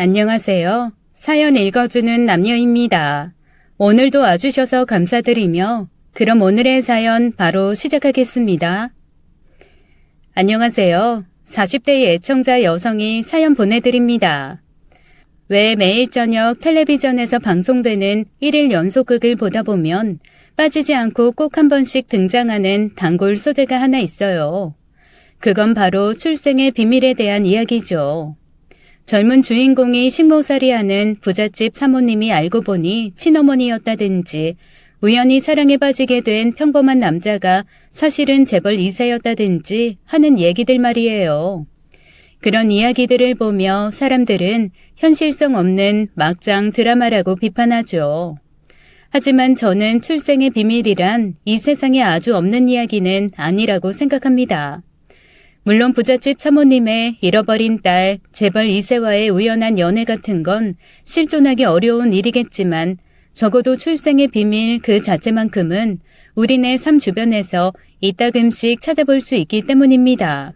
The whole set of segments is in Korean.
안녕하세요. 사연 읽어주는 남녀입니다. 오늘도 와주셔서 감사드리며 그럼 오늘의 사연 바로 시작하겠습니다. 안녕하세요. 40대의 애청자 여성이 사연 보내드립니다. 왜 매일 저녁 텔레비전에서 방송되는 1일 연속극을 보다 보면 빠지지 않고 꼭 한 번씩 등장하는 단골 소재가 하나 있어요. 그건 바로 출생의 비밀에 대한 이야기죠. 젊은 주인공이 식모살이하는 부잣집 사모님이 알고 보니 친어머니였다든지 우연히 사랑에 빠지게 된 평범한 남자가 사실은 재벌 2세였다든지 하는 얘기들 말이에요. 그런 이야기들을 보며 사람들은 현실성 없는 막장 드라마라고 비판하죠. 하지만 저는 출생의 비밀이란 이 세상에 아주 없는 이야기는 아니라고 생각합니다. 물론 부잣집 사모님의 잃어버린 딸 재벌 2세와의 우연한 연애 같은 건 실존하기 어려운 일이겠지만 적어도 출생의 비밀 그 자체만큼은 우리네 삶 주변에서 이따금씩 찾아볼 수 있기 때문입니다.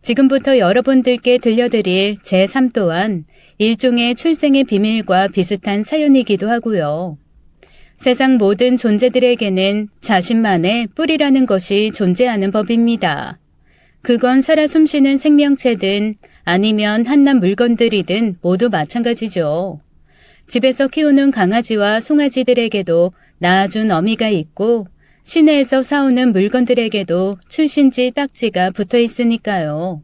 지금부터 여러분들께 들려드릴 제 삶 또한 일종의 출생의 비밀과 비슷한 사연이기도 하고요. 세상 모든 존재들에게는 자신만의 뿌리라는 것이 존재하는 법입니다. 그건 살아 숨쉬는 생명체든 아니면 한낱 물건들이든 모두 마찬가지죠. 집에서 키우는 강아지와 송아지들에게도 낳아준 어미가 있고 시내에서 사오는 물건들에게도 출신지 딱지가 붙어 있으니까요.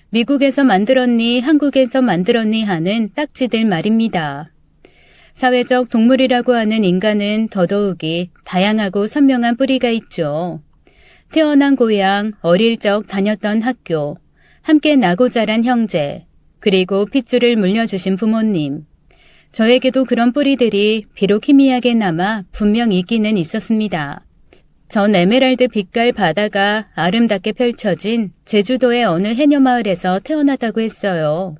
미국에서 만들었니 한국에서 만들었니 하는 딱지들 말입니다. 사회적 동물이라고 하는 인간은 더더욱이 다양하고 선명한 뿌리가 있죠. 태어난 고향, 어릴 적 다녔던 학교, 함께 나고 자란 형제, 그리고 핏줄을 물려주신 부모님. 저에게도 그런 뿌리들이 비록 희미하게나마 분명 있기는 있었습니다. 전 에메랄드 빛깔 바다가 아름답게 펼쳐진 제주도의 어느 해녀마을에서 태어났다고 했어요.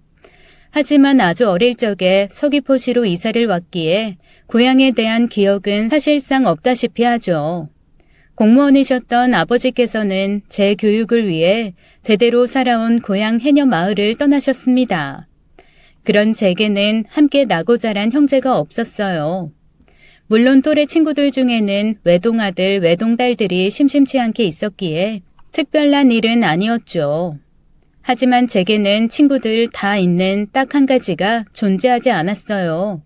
하지만 아주 어릴 적에 서귀포시로 이사를 왔기에 고향에 대한 기억은 사실상 없다시피 하죠. 공무원이셨던 아버지께서는 제 교육을 위해 대대로 살아온 고향 해녀 마을을 떠나셨습니다. 그런 제게는 함께 나고 자란 형제가 없었어요. 물론 또래 친구들 중에는 외동아들, 외동딸들이 심심치 않게 있었기에 특별한 일은 아니었죠. 하지만 제게는 친구들 다 있는 딱 한 가지가 존재하지 않았어요.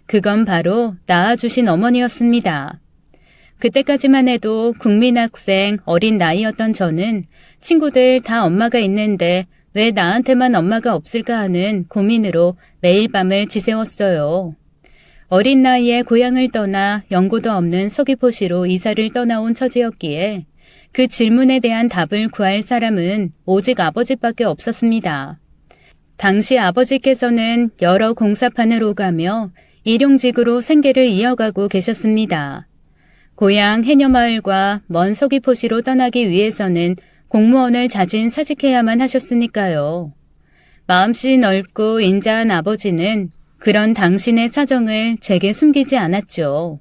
그건 바로 낳아주신 어머니였습니다. 그때까지만 해도 국민학생 어린 나이였던 저는 친구들 다 엄마가 있는데 왜 나한테만 엄마가 없을까 하는 고민으로 매일 밤을 지새웠어요. 어린 나이에 고향을 떠나 연고도 없는 서귀포시로 이사를 떠나온 처지였기에 그 질문에 대한 답을 구할 사람은 오직 아버지밖에 없었습니다. 당시 아버지께서는 여러 공사판을 오가며 일용직으로 생계를 이어가고 계셨습니다. 고향 해녀마을과 먼 서귀포시로 떠나기 위해서는 공무원을 자진 사직해야만 하셨으니까요. 마음씨 넓고 인자한 아버지는 그런 당신의 사정을 제게 숨기지 않았죠.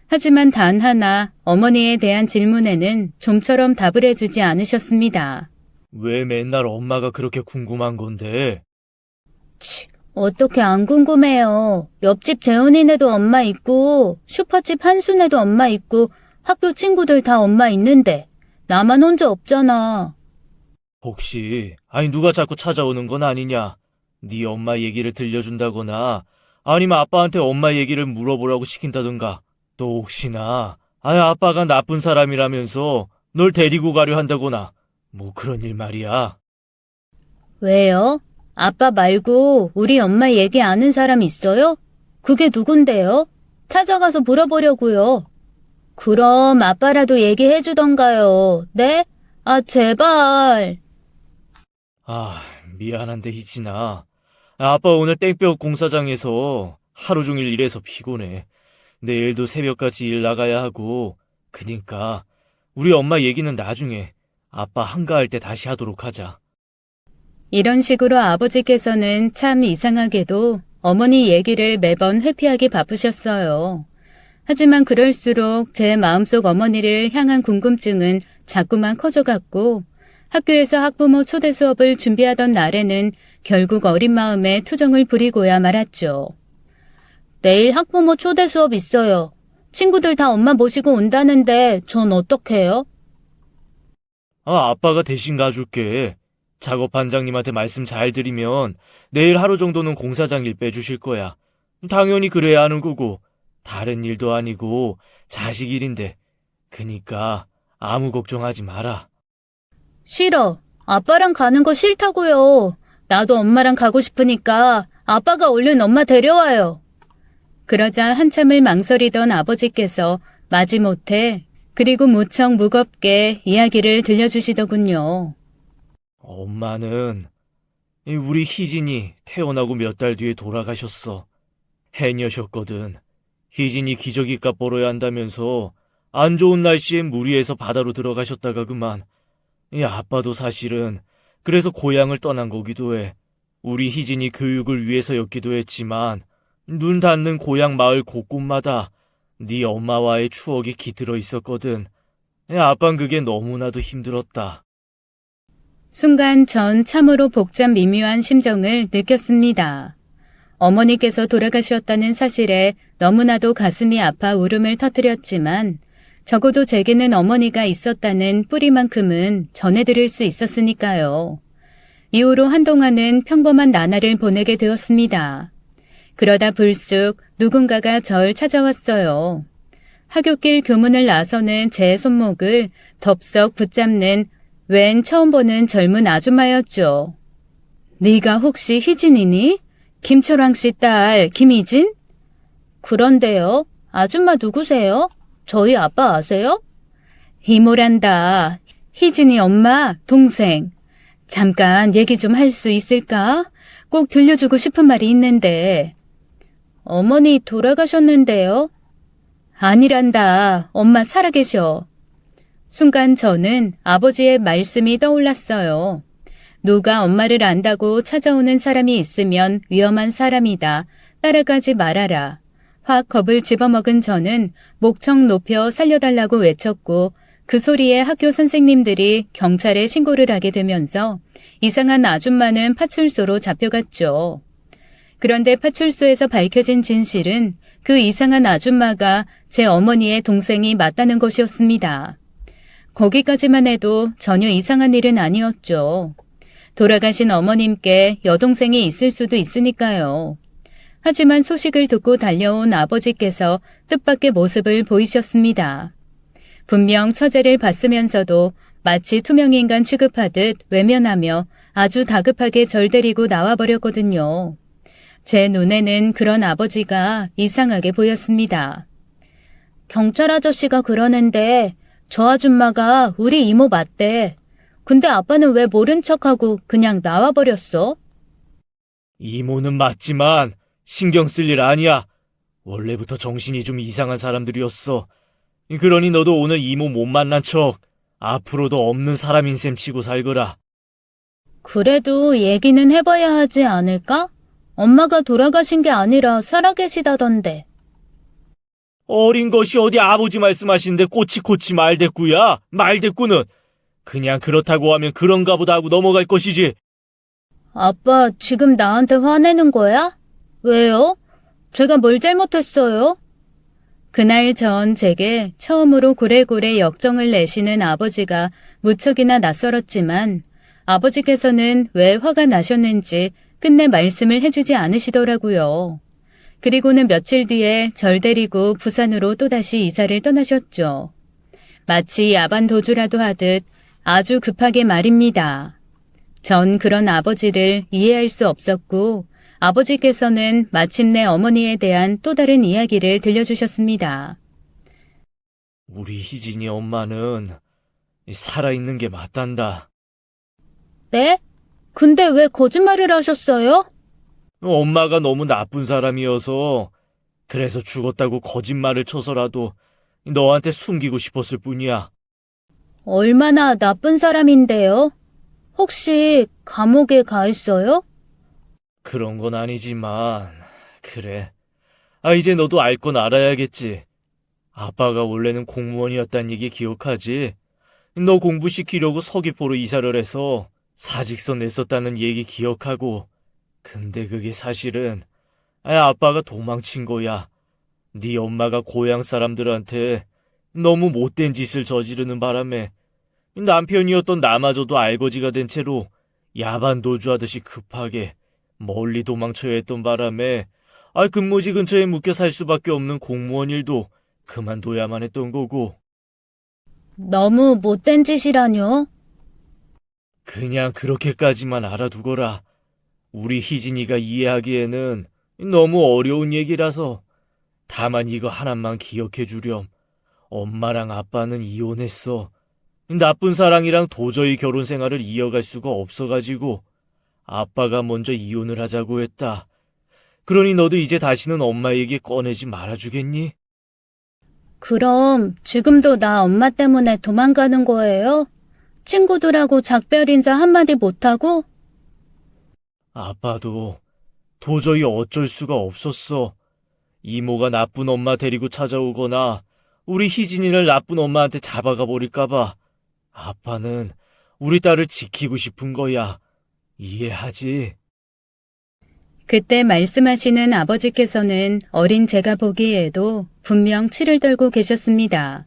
하지만 단 하나 어머니에 대한 질문에는 좀처럼 답을 해주지 않으셨습니다. 왜 맨날 엄마가 그렇게 궁금한 건데? 어떻게 안 궁금해요. 옆집 재훈이네도 엄마 있고 슈퍼집 한순애도 엄마 있고 학교 친구들 다 엄마 있는데 나만 혼자 없잖아. 혹시 누가 자꾸 찾아오는 건 아니냐? 네 엄마 얘기를 들려준다거나 아니면 아빠한테 엄마 얘기를 물어보라고 시킨다든가 또 혹시나 아빠가 나쁜 사람이라면서 널 데리고 가려 한다거나 뭐 그런 일 말이야. 왜요? 아빠 말고 우리 엄마 얘기 아는 사람 있어요? 그게 누군데요? 찾아가서 물어보려고요. 그럼 아빠라도 얘기해 주던가요. 네? 제발. 미안한데 희진아. 아빠 오늘 땡볕 공사장에서 하루 종일 일해서 피곤해. 내일도 새벽까지 일 나가야 하고 그니까 우리 엄마 얘기는 나중에 아빠 한가할 때 다시 하도록 하자. 이런 식으로 아버지께서는 참 이상하게도 어머니 얘기를 매번 회피하기 바쁘셨어요. 하지만 그럴수록 제 마음속 어머니를 향한 궁금증은 자꾸만 커져갔고 학교에서 학부모 초대 수업을 준비하던 날에는 결국 어린 마음에 투정을 부리고야 말았죠. 내일 학부모 초대 수업 있어요. 친구들 다 엄마 모시고 온다는데 전 어떡해요? 아빠가 대신 가줄게. 작업 반장님한테 말씀 잘 드리면 내일 하루 정도는 공사장 일 빼주실 거야. 당연히 그래야 하는 거고, 다른 일도 아니고 자식 일인데. 그니까 아무 걱정하지 마라. 싫어. 아빠랑 가는 거 싫다고요. 나도 엄마랑 가고 싶으니까 아빠가 얼른 엄마 데려와요. 그러자 한참을 망설이던 아버지께서 마지못해 그리고 무척 무겁게 이야기를 들려주시더군요. 엄마는 우리 희진이 태어나고 몇 달 뒤에 돌아가셨어. 해녀셨거든. 희진이 기저귀값 벌어야 한다면서 안 좋은 날씨에 무리해서 바다로 들어가셨다가 그만. 아빠도 사실은 그래서 고향을 떠난 거기도 해. 우리 희진이 교육을 위해서였기도 했지만 눈 닿는 고향 마을 곳곳마다 네 엄마와의 추억이 깃들어 있었거든. 아빤 그게 너무나도 힘들었다. 순간 전 참으로 복잡 미묘한 심정을 느꼈습니다. 어머니께서 돌아가셨다는 사실에 너무나도 가슴이 아파 울음을 터뜨렸지만 적어도 제게는 어머니가 있었다는 뿌리만큼은 전해드릴 수 있었으니까요. 이후로 한동안은 평범한 나날을 보내게 되었습니다. 그러다 불쑥 누군가가 절 찾아왔어요. 하굣길 교문을 나서는 제 손목을 덥석 붙잡는 웬 처음 보는 젊은 아줌마였죠. 네가 혹시 희진이니? 김초랑 씨 딸 김희진? 그런데요. 아줌마 누구세요? 저희 아빠 아세요? 이모란다. 희진이 엄마, 동생. 잠깐 얘기 좀 할 수 있을까? 꼭 들려주고 싶은 말이 있는데. 어머니 돌아가셨는데요. 아니란다. 엄마 살아계셔. 순간 저는 아버지의 말씀이 떠올랐어요. 누가 엄마를 안다고 찾아오는 사람이 있으면 위험한 사람이다. 따라가지 말아라. 확 겁을 집어먹은 저는 목청 높여 살려달라고 외쳤고 그 소리에 학교 선생님들이 경찰에 신고를 하게 되면서 이상한 아줌마는 파출소로 잡혀갔죠. 그런데 파출소에서 밝혀진 진실은 그 이상한 아줌마가 제 어머니의 동생이 맞다는 것이었습니다. 거기까지만 해도 전혀 이상한 일은 아니었죠. 돌아가신 어머님께 여동생이 있을 수도 있으니까요. 하지만 소식을 듣고 달려온 아버지께서 뜻밖의 모습을 보이셨습니다. 분명 처제를 봤으면서도 마치 투명인간 취급하듯 외면하며 아주 다급하게 절 데리고 나와버렸거든요. 제 눈에는 그런 아버지가 이상하게 보였습니다. 경찰 아저씨가 그러는데 저 아줌마가 우리 이모 맞대. 근데 아빠는 왜 모른 척하고 그냥 나와버렸어? 이모는 맞지만 신경 쓸 일 아니야. 원래부터 정신이 좀 이상한 사람들이었어. 그러니 너도 오늘 이모 못 만난 척 앞으로도 없는 사람인 셈 치고 살거라. 그래도 얘기는 해봐야 하지 않을까? 엄마가 돌아가신 게 아니라 살아계시다던데. 어린 것이 어디 아버지 말씀하시는데 꼬치꼬치 말대꾸야. 말대꾸는 그냥 그렇다고 하면 그런가 보다 하고 넘어갈 것이지. 아빠 지금 나한테 화내는 거야? 왜요? 제가 뭘 잘못했어요? 그날 전 제게 처음으로 고래고래 역정을 내시는 아버지가 무척이나 낯설었지만 아버지께서는 왜 화가 나셨는지 끝내 말씀을 해주지 않으시더라고요. 그리고는 며칠 뒤에 절 데리고 부산으로 또다시 이사를 떠나셨죠. 마치 야반 도주라도 하듯 아주 급하게 말입니다. 전 그런 아버지를 이해할 수 없었고 아버지께서는 마침내 어머니에 대한 또 다른 이야기를 들려주셨습니다. 우리 희진이 엄마는 살아있는 게 맞단다. 네? 근데 왜 거짓말을 하셨어요? 엄마가 너무 나쁜 사람이어서 그래서 죽었다고 거짓말을 쳐서라도 너한테 숨기고 싶었을 뿐이야. 얼마나 나쁜 사람인데요? 혹시 감옥에 가 있어요? 그런 건 아니지만 그래. 이제 너도 알 건 알아야겠지. 아빠가 원래는 공무원이었단 얘기 기억하지? 너 공부시키려고 서귀포로 이사를 해서 사직서 냈었다는 얘기 기억하고. 근데 그게 사실은 아빠가 도망친 거야. 네 엄마가 고향 사람들한테 너무 못된 짓을 저지르는 바람에 남편이었던 나마저도 알거지가 된 채로 야반 도주하듯이 급하게 멀리 도망쳐야 했던 바람에 근무지 근처에 묵혀 살 수밖에 없는 공무원 일도 그만둬야만 했던 거고. 너무 못된 짓이라뇨? 그냥 그렇게까지만 알아두거라. 우리 희진이가 이해하기에는 너무 어려운 얘기라서. 다만 이거 하나만 기억해 주렴. 엄마랑 아빠는 이혼했어. 나쁜 사랑이랑 도저히 결혼 생활을 이어갈 수가 없어가지고 아빠가 먼저 이혼을 하자고 했다. 그러니 너도 이제 다시는 엄마 얘기 꺼내지 말아주겠니? 그럼 지금도 나 엄마 때문에 도망가는 거예요? 친구들하고 작별 인사 한마디 못하고? 아빠도 도저히 어쩔 수가 없었어. 이모가 나쁜 엄마 데리고 찾아오거나 우리 희진이를 나쁜 엄마한테 잡아가 버릴까봐 아빠는 우리 딸을 지키고 싶은 거야. 이해하지? 그때 말씀하시는 아버지께서는 어린 제가 보기에도 분명 치를 떨고 계셨습니다.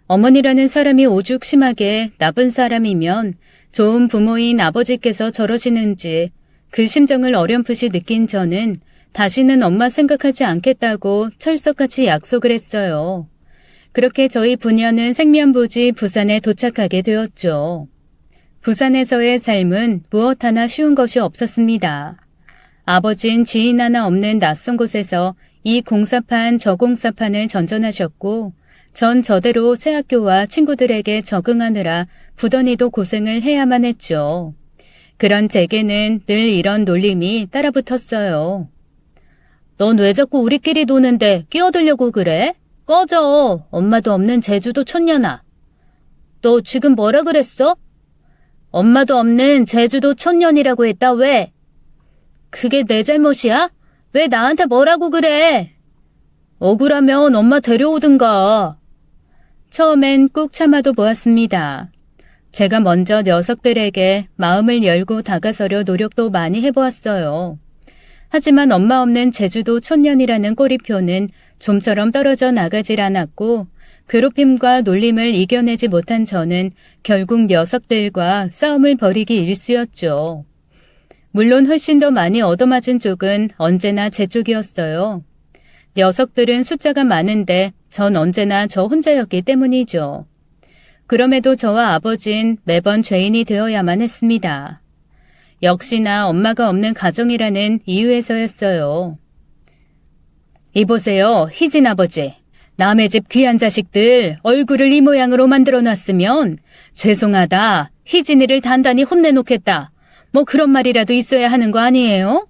어머니라는 사람이 오죽 심하게 나쁜 사람이면 좋은 부모인 아버지께서 저러시는지 그 심정을 어렴풋이 느낀 저는 다시는 엄마 생각하지 않겠다고 철석같이 약속을 했어요. 그렇게 저희 부녀는 생면부지 부산에 도착하게 되었죠. 부산에서의 삶은 무엇 하나 쉬운 것이 없었습니다. 아버진 지인 하나 없는 낯선 곳에서 이 공사판 저 공사판을 전전하셨고 전 저대로 새 학교와 친구들에게 적응하느라 부더니도 고생을 해야만 했죠. 그런 제게는 늘 이런 놀림이 따라붙었어요. 넌 왜 자꾸 우리끼리 노는데 끼어들려고 그래? 꺼져. 엄마도 없는 제주도 촌년아. 너 지금 뭐라 그랬어? 엄마도 없는 제주도 촌년이라고 했다. 왜? 그게 내 잘못이야? 왜 나한테 뭐라고 그래? 억울하면 엄마 데려오든가. 처음엔 꾹 참아도 보았습니다. 제가 먼저 녀석들에게 마음을 열고 다가서려 노력도 많이 해보았어요. 하지만 엄마 없는 제주도 촌년이라는 꼬리표는 좀처럼 떨어져 나가질 않았고 괴롭힘과 놀림을 이겨내지 못한 저는 결국 녀석들과 싸움을 벌이기 일쑤였죠. 물론 훨씬 더 많이 얻어맞은 쪽은 언제나 제 쪽이었어요. 녀석들은 숫자가 많은데 전 언제나 저 혼자였기 때문이죠. 그럼에도 저와 아버진 매번 죄인이 되어야만 했습니다. 역시나 엄마가 없는 가정이라는 이유에서였어요. 이보세요, 희진 아버지. 남의 집 귀한 자식들 얼굴을 이 모양으로 만들어놨으면 죄송하다, 희진이를 단단히 혼내놓겠다. 뭐 그런 말이라도 있어야 하는 거 아니에요?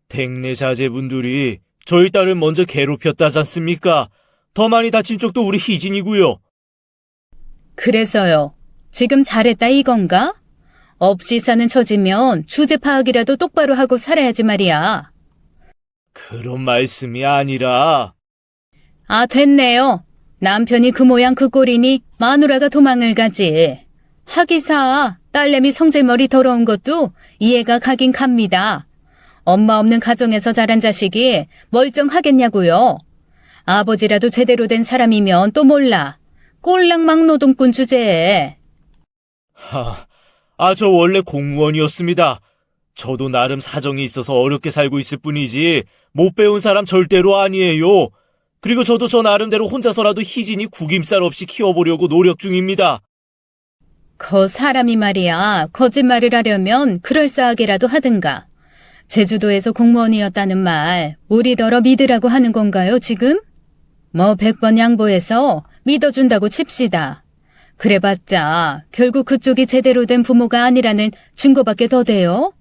댁내 자제분들이 저희 딸을 먼저 괴롭혔다지 않습니까? 더 많이 다친 쪽도 우리 희진이고요. 그래서요. 지금 잘했다 이건가? 없이 사는 처지면 주제 파악이라도 똑바로 하고 살아야지 말이야. 그런 말씀이 아니라. 아, 됐네요. 남편이 그 모양 그 꼴이니 마누라가 도망을 가지. 하기사 딸내미 성질머리 더러운 것도 이해가 가긴 갑니다. 엄마 없는 가정에서 자란 자식이 멀쩡하겠냐고요. 아버지라도 제대로 된 사람이면 또 몰라. 꼴랑망노동꾼 주제에. 저 원래 공무원이었습니다. 저도 나름 사정이 있어서 어렵게 살고 있을 뿐이지 못 배운 사람 절대로 아니에요. 그리고 저도 저 나름대로 혼자서라도 희진이 구김살 없이 키워보려고 노력 중입니다. 그 사람이 말이야, 거짓말을 하려면 그럴싸하게라도 하든가. 제주도에서 공무원이었다는 말 우리더러 믿으라고 하는 건가요, 지금? 뭐 100번 양보해서 믿어준다고 칩시다. 그래봤자 결국 그쪽이 제대로 된 부모가 아니라는 증거밖에 더 돼요?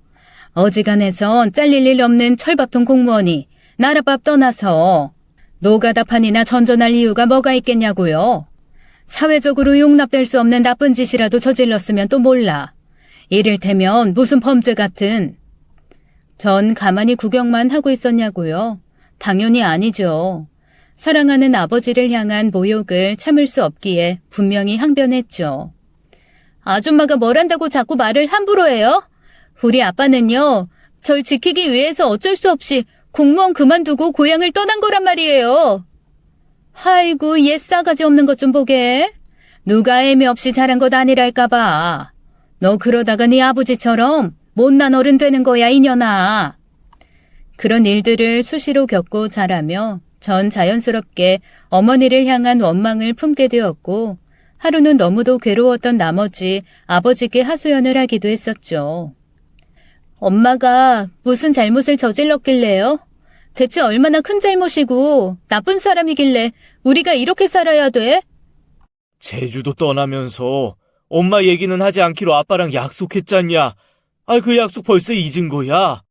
어지간해선 잘릴 일 없는 철밥통 공무원이 나라밥 떠나서 노가다판이나 전전할 이유가 뭐가 있겠냐고요. 사회적으로 용납될 수 없는 나쁜 짓이라도 저질렀으면 또 몰라. 이를테면 무슨 범죄 같은. 전 가만히 구경만 하고 있었냐고요. 당연히 아니죠. 사랑하는 아버지를 향한 모욕을 참을 수 없기에 분명히 항변했죠. 아줌마가 뭘 한다고 자꾸 말을 함부로 해요? 우리 아빠는요, 절 지키기 위해서 어쩔 수 없이 공무원 그만두고 고향을 떠난 거란 말이에요. 아이고, 옛 싸가지 없는 것 좀 보게. 누가 애미 없이 자란 것 아니랄까봐. 너 그러다가 네 아버지처럼 못난 어른 되는 거야, 이년아. 그런 일들을 수시로 겪고 자라며 전 자연스럽게 어머니를 향한 원망을 품게 되었고, 하루는 너무도 괴로웠던 나머지 아버지께 하소연을 하기도 했었죠. 엄마가 무슨 잘못을 저질렀길래요? 대체 얼마나 큰 잘못이고 나쁜 사람이길래 우리가 이렇게 살아야 돼? 제주도 떠나면서 엄마 얘기는 하지 않기로 아빠랑 약속했잖냐. 그 약속 벌써 잊은 거야.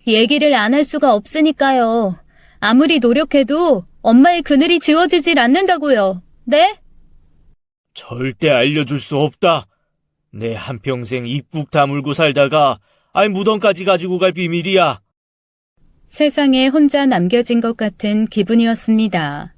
얘기를 안 할 수가 없으니까요. 아무리 노력해도 엄마의 그늘이 지워지질 않는다고요. 네? 절대 알려줄 수 없다. 내 한평생 입국 다물고 살다가 무덤까지 가지고 갈 비밀이야. 세상에 혼자 남겨진 것 같은 기분이었습니다.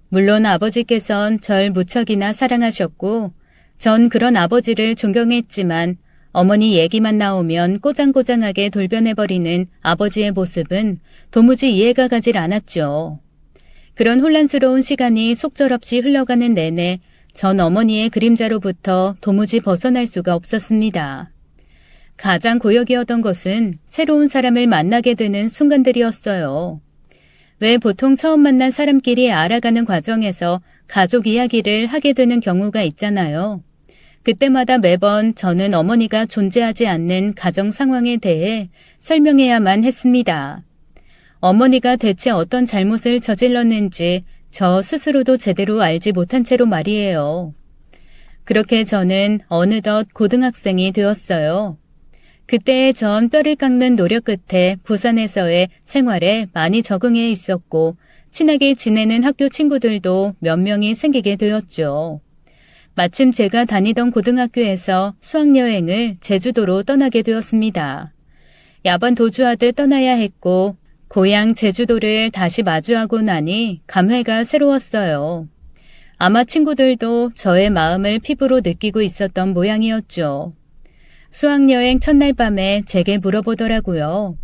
물론 아버지께선 절 무척이나 사랑하셨고 전 그런 아버지를 존경했지만 어머니 얘기만 나오면 꼬장꼬장하게 돌변해버리는 아버지의 모습은 도무지 이해가 가질 않았죠. 그런 혼란스러운 시간이 속절없이 흘러가는 내내 전 어머니의 그림자로부터 도무지 벗어날 수가 없었습니다. 가장 고역이었던 것은 새로운 사람을 만나게 되는 순간들이었어요. 왜 보통 처음 만난 사람끼리 알아가는 과정에서 가족 이야기를 하게 되는 경우가 있잖아요. 그때마다 매번 저는 어머니가 존재하지 않는 가정 상황에 대해 설명해야만 했습니다. 어머니가 대체 어떤 잘못을 저질렀는지 저 스스로도 제대로 알지 못한 채로 말이에요. 그렇게 저는 어느덧 고등학생이 되었어요. 그때의 전 뼈를 깎는 노력 끝에 부산에서의 생활에 많이 적응해 있었고 친하게 지내는 학교 친구들도 몇 명이 생기게 되었죠. 마침 제가 다니던 고등학교에서 수학여행을 제주도로 떠나게 되었습니다. 야반 도주하듯 떠나야 했고 고향 제주도를 다시 마주하고 나니 감회가 새로웠어요. 아마 친구들도 저의 마음을 피부로 느끼고 있었던 모양이었죠. 수학여행 첫날 밤에 제게 물어보더라고요.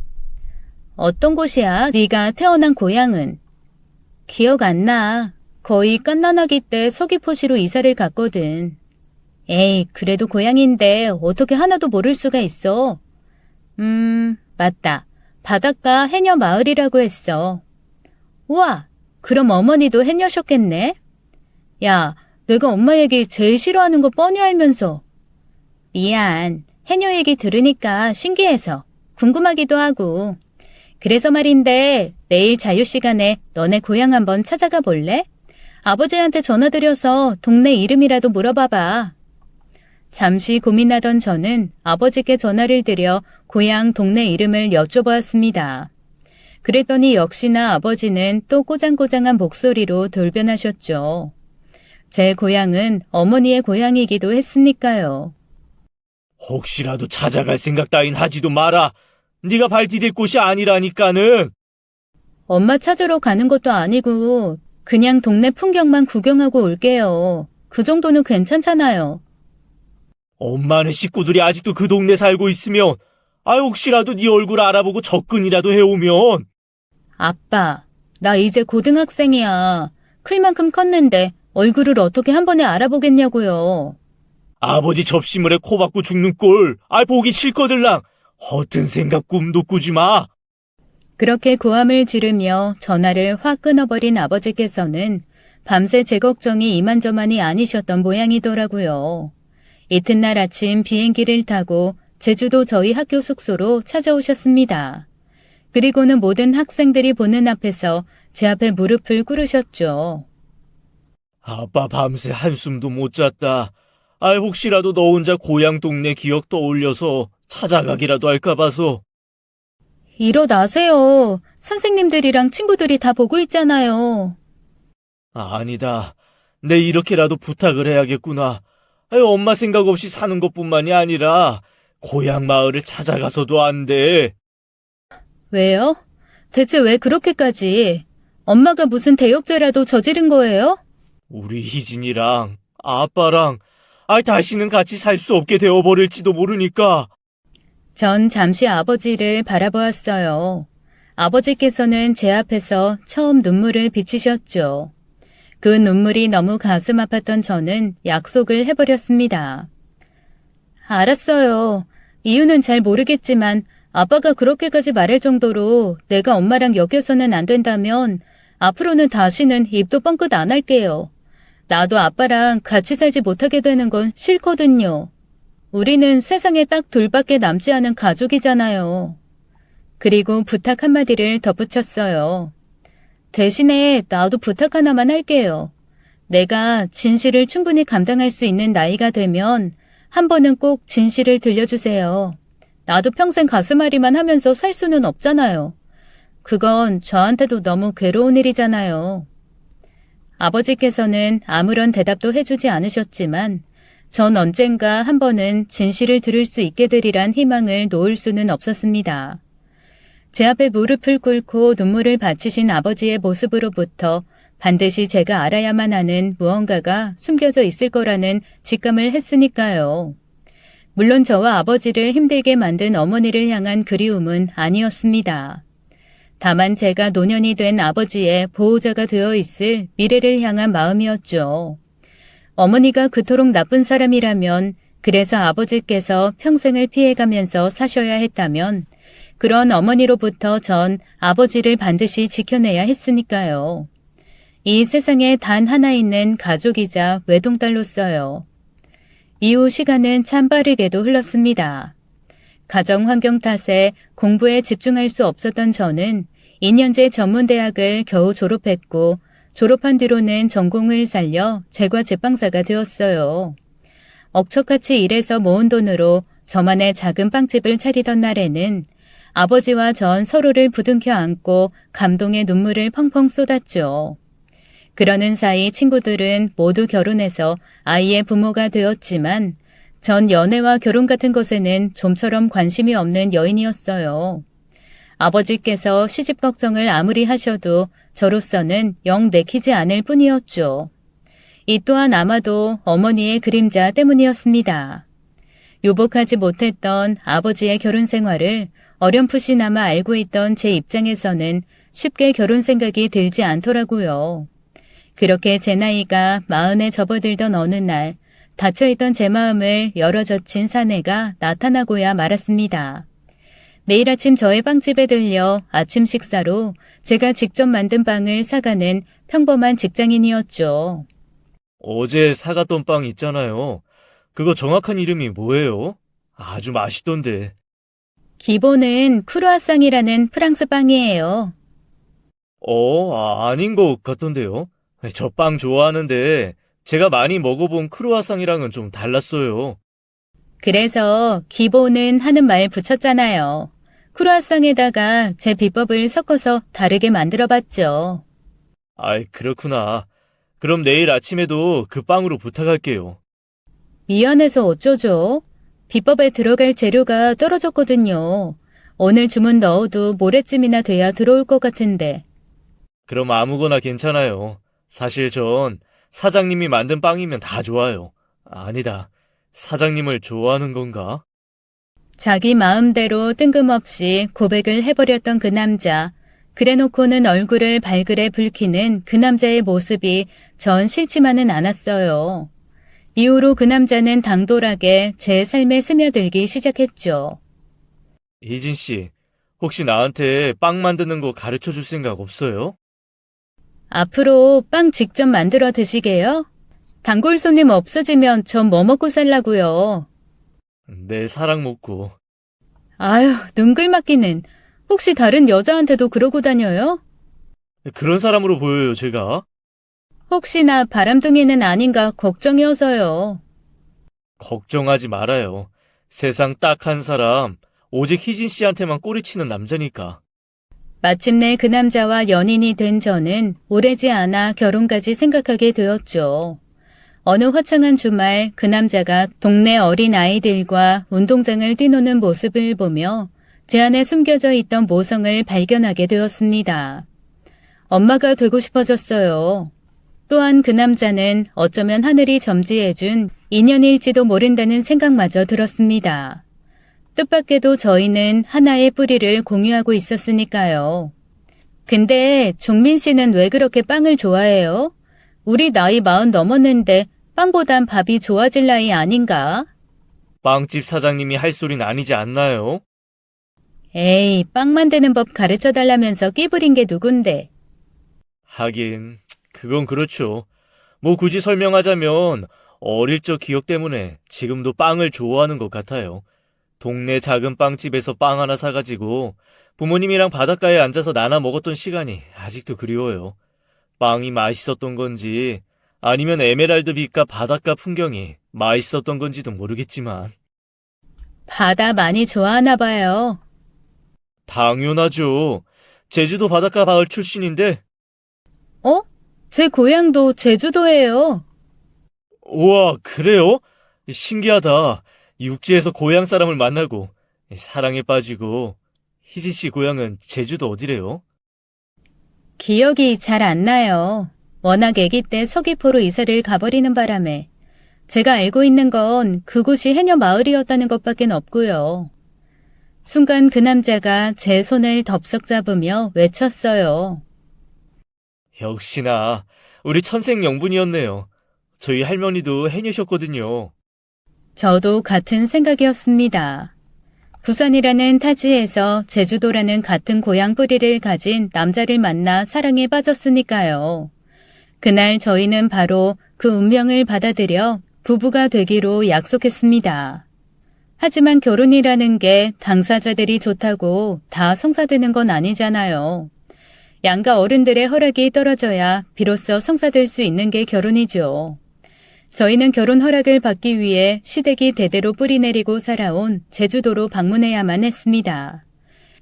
어떤 곳이야? 네가 태어난 고향은? 기억 안 나. 거의 갓난아기 때 서귀포시로 이사를 갔거든. 에이, 그래도 고향인데 어떻게 하나도 모를 수가 있어. 맞다. 바닷가 해녀 마을이라고 했어. 우와, 그럼 어머니도 해녀셨겠네? 야, 내가 엄마 얘기 제일 싫어하는 거 뻔히 알면서. 미안. 해녀 얘기 들으니까 신기해서 궁금하기도 하고. 그래서 말인데 내일 자유시간에 너네 고향 한번 찾아가 볼래? 아버지한테 전화드려서 동네 이름이라도 물어봐봐. 잠시 고민하던 저는 아버지께 전화를 드려 고향 동네 이름을 여쭤보았습니다. 그랬더니 역시나 아버지는 또 꼬장꼬장한 목소리로 돌변하셨죠. 제 고향은 어머니의 고향이기도 했으니까요. 혹시라도 찾아갈 생각 따윈 하지도 마라. 네가 발 디딜 곳이 아니라니까는. 엄마 찾으러 가는 것도 아니고 그냥 동네 풍경만 구경하고 올게요. 그 정도는 괜찮잖아요. 엄마는 식구들이 아직도 그 동네 살고 있으면 혹시라도 네 얼굴 알아보고 접근이라도 해오면. 아빠, 나 이제 고등학생이야. 클 만큼 컸는데 얼굴을 어떻게 한 번에 알아보겠냐고요. 아버지 접시물에 코 박고 죽는 꼴 보기 싫거들랑. 허튼 생각 꿈도 꾸지 마. 그렇게 고함을 지르며 전화를 확 끊어버린 아버지께서는 밤새 제 걱정이 이만저만이 아니셨던 모양이더라고요. 이튿날 아침 비행기를 타고 제주도 저희 학교 숙소로 찾아오셨습니다. 그리고는 모든 학생들이 보는 앞에서 제 앞에 무릎을 꿇으셨죠. 아빠 밤새 한숨도 못 잤다. 혹시라도 너 혼자 고향 동네 기억 떠올려서 찾아가기라도 할까 봐서. 일어나세요. 선생님들이랑 친구들이 다 보고 있잖아요. 아니다. 내 이렇게라도 부탁을 해야겠구나. 엄마 생각 없이 사는 것뿐만이 아니라 고향 마을을 찾아가서도 안 돼. 왜요? 대체 왜 그렇게까지? 엄마가 무슨 대역죄라도 저지른 거예요? 우리 희진이랑 아빠랑 다시는 같이 살 수 없게 되어버릴지도 모르니까. 전 잠시 아버지를 바라보았어요. 아버지께서는 제 앞에서 처음 눈물을 비치셨죠. 그 눈물이 너무 가슴 아팠던 저는 약속을 해버렸습니다. 알았어요. 이유는 잘 모르겠지만 아빠가 그렇게까지 말할 정도로 내가 엄마랑 엮여서는 안 된다면 앞으로는 다시는 입도 뻥끗 안 할게요. 나도 아빠랑 같이 살지 못하게 되는 건 싫거든요. 우리는 세상에 딱 둘밖에 남지 않은 가족이잖아요. 그리고 부탁 한마디를 덧붙였어요. 대신에 나도 부탁 하나만 할게요. 내가 진실을 충분히 감당할 수 있는 나이가 되면 한 번은 꼭 진실을 들려주세요. 나도 평생 가슴앓이만 하면서 살 수는 없잖아요. 그건 저한테도 너무 괴로운 일이잖아요. 아버지께서는 아무런 대답도 해주지 않으셨지만 전 언젠가 한 번은 진실을 들을 수 있게 되리란 희망을 놓을 수는 없었습니다. 제 앞에 무릎을 꿇고 눈물을 바치신 아버지의 모습으로부터 반드시 제가 알아야만 하는 무언가가 숨겨져 있을 거라는 직감을 했으니까요. 물론 저와 아버지를 힘들게 만든 어머니를 향한 그리움은 아니었습니다. 다만 제가 노년이 된 아버지의 보호자가 되어 있을 미래를 향한 마음이었죠. 어머니가 그토록 나쁜 사람이라면, 그래서 아버지께서 평생을 피해가면서 사셔야 했다면 그런 어머니로부터 전 아버지를 반드시 지켜내야 했으니까요. 이 세상에 단 하나 있는 가족이자 외동딸로서요. 이후 시간은 참 빠르게도 흘렀습니다. 가정 환경 탓에 공부에 집중할 수 없었던 저는 2년제 전문대학을 겨우 졸업했고 졸업한 뒤로는 전공을 살려 제과 제빵사가 되었어요. 억척같이 일해서 모은 돈으로 저만의 작은 빵집을 차리던 날에는 아버지와 전 서로를 부둥켜 안고 감동의 눈물을 펑펑 쏟았죠. 그러는 사이 친구들은 모두 결혼해서 아이의 부모가 되었지만 전 연애와 결혼 같은 것에는 좀처럼 관심이 없는 여인이었어요. 아버지께서 시집 걱정을 아무리 하셔도 저로서는 영 내키지 않을 뿐이었죠. 이 또한 아마도 어머니의 그림자 때문이었습니다. 유복하지 못했던 아버지의 결혼 생활을 어렴풋이나마 알고 있던 제 입장에서는 쉽게 결혼 생각이 들지 않더라고요. 그렇게 제 나이가 40에 접어들던 어느 날 닫혀있던 제 마음을 열어젖힌 사내가 나타나고야 말았습니다. 매일 아침 저의 빵집에 들려 아침 식사로 제가 직접 만든 빵을 사가는 평범한 직장인이었죠. 어제 사갔던 빵 있잖아요. 그거 정확한 이름이 뭐예요? 아주 맛있던데. 기본은 크루아상이라는 프랑스 빵이에요. 아닌 것 같던데요. 저 빵 좋아하는데 제가 많이 먹어본 크루아상이랑은 좀 달랐어요. 그래서 기본은 하는 말 붙였잖아요. 크루아상에다가 제 비법을 섞어서 다르게 만들어봤죠. 그렇구나. 그럼 내일 아침에도 그 빵으로 부탁할게요. 미안해서 어쩌죠? 비법에 들어갈 재료가 떨어졌거든요. 오늘 주문 넣어도 모레쯤이나 돼야 들어올 것 같은데. 그럼 아무거나 괜찮아요. 사실 전 사장님이 만든 빵이면 다 좋아요. 아니다. 사장님을 좋아하는 건가? 자기 마음대로 뜬금없이 고백을 해버렸던 그 남자. 그래놓고는 얼굴을 발그레 붉히는 그 남자의 모습이 전 싫지만은 않았어요. 이후로 그 남자는 당돌하게 제 삶에 스며들기 시작했죠. 희진 씨, 혹시 나한테 빵 만드는 거 가르쳐 줄 생각 없어요? 앞으로 빵 직접 만들어 드시게요? 단골 손님 없어지면 전 뭐 먹고 살라고요? 내 사랑 먹고. 아유, 눈글맞기는. 혹시 다른 여자한테도 그러고 다녀요? 그런 사람으로 보여요, 제가. 혹시나 바람둥이는 아닌가 걱정이어서요. 걱정하지 말아요. 세상 딱 한 사람, 오직 희진 씨한테만 꼬리치는 남자니까. 마침내 그 남자와 연인이 된 저는 오래지 않아 결혼까지 생각하게 되었죠. 어느 화창한 주말 그 남자가 동네 어린 아이들과 운동장을 뛰노는 모습을 보며 제 안에 숨겨져 있던 모성을 발견하게 되었습니다. 엄마가 되고 싶어졌어요. 또한 그 남자는 어쩌면 하늘이 점지해준 인연일지도 모른다는 생각마저 들었습니다. 뜻밖에도 저희는 하나의 뿌리를 공유하고 있었으니까요. 근데 종민 씨는 왜 그렇게 빵을 좋아해요? 우리 나이 40 넘었는데 빵보단 밥이 좋아질 나이 아닌가? 빵집 사장님이 할 소린 아니지 않나요? 에이, 빵 만드는 법 가르쳐 달라면서 끼부린 게 누군데? 하긴, 그건 그렇죠. 뭐 굳이 설명하자면 어릴 적 기억 때문에 지금도 빵을 좋아하는 것 같아요. 동네 작은 빵집에서 빵 하나 사가지고 부모님이랑 바닷가에 앉아서 나눠 먹었던 시간이 아직도 그리워요. 빵이 맛있었던 건지 아니면 에메랄드 빛과 바닷가 풍경이 맛있었던 건지도 모르겠지만. 바다 많이 좋아하나 봐요. 당연하죠. 제주도 바닷가 마을 출신인데. 어? 제 고향도 제주도예요. 우와, 그래요? 신기하다. 육지에서 고향 사람을 만나고 사랑에 빠지고. 희지 씨 고향은 제주도 어디래요? 기억이 잘 안 나요. 워낙 아기 때 서귀포로 이사를 가버리는 바람에 제가 알고 있는 건 그곳이 해녀 마을이었다는 것밖엔 없고요. 순간 그 남자가 제 손을 덥석 잡으며 외쳤어요. 역시나 우리 천생연분이었네요. 저희 할머니도 해녀셨거든요. 저도 같은 생각이었습니다. 부산이라는 타지에서 제주도라는 같은 고향 뿌리를 가진 남자를 만나 사랑에 빠졌으니까요. 그날 저희는 바로 그 운명을 받아들여 부부가 되기로 약속했습니다. 하지만 결혼이라는 게 당사자들이 좋다고 다 성사되는 건 아니잖아요. 양가 어른들의 허락이 떨어져야 비로소 성사될 수 있는 게 결혼이죠. 저희는 결혼 허락을 받기 위해 시댁이 대대로 뿌리내리고 살아온 제주도로 방문해야만 했습니다.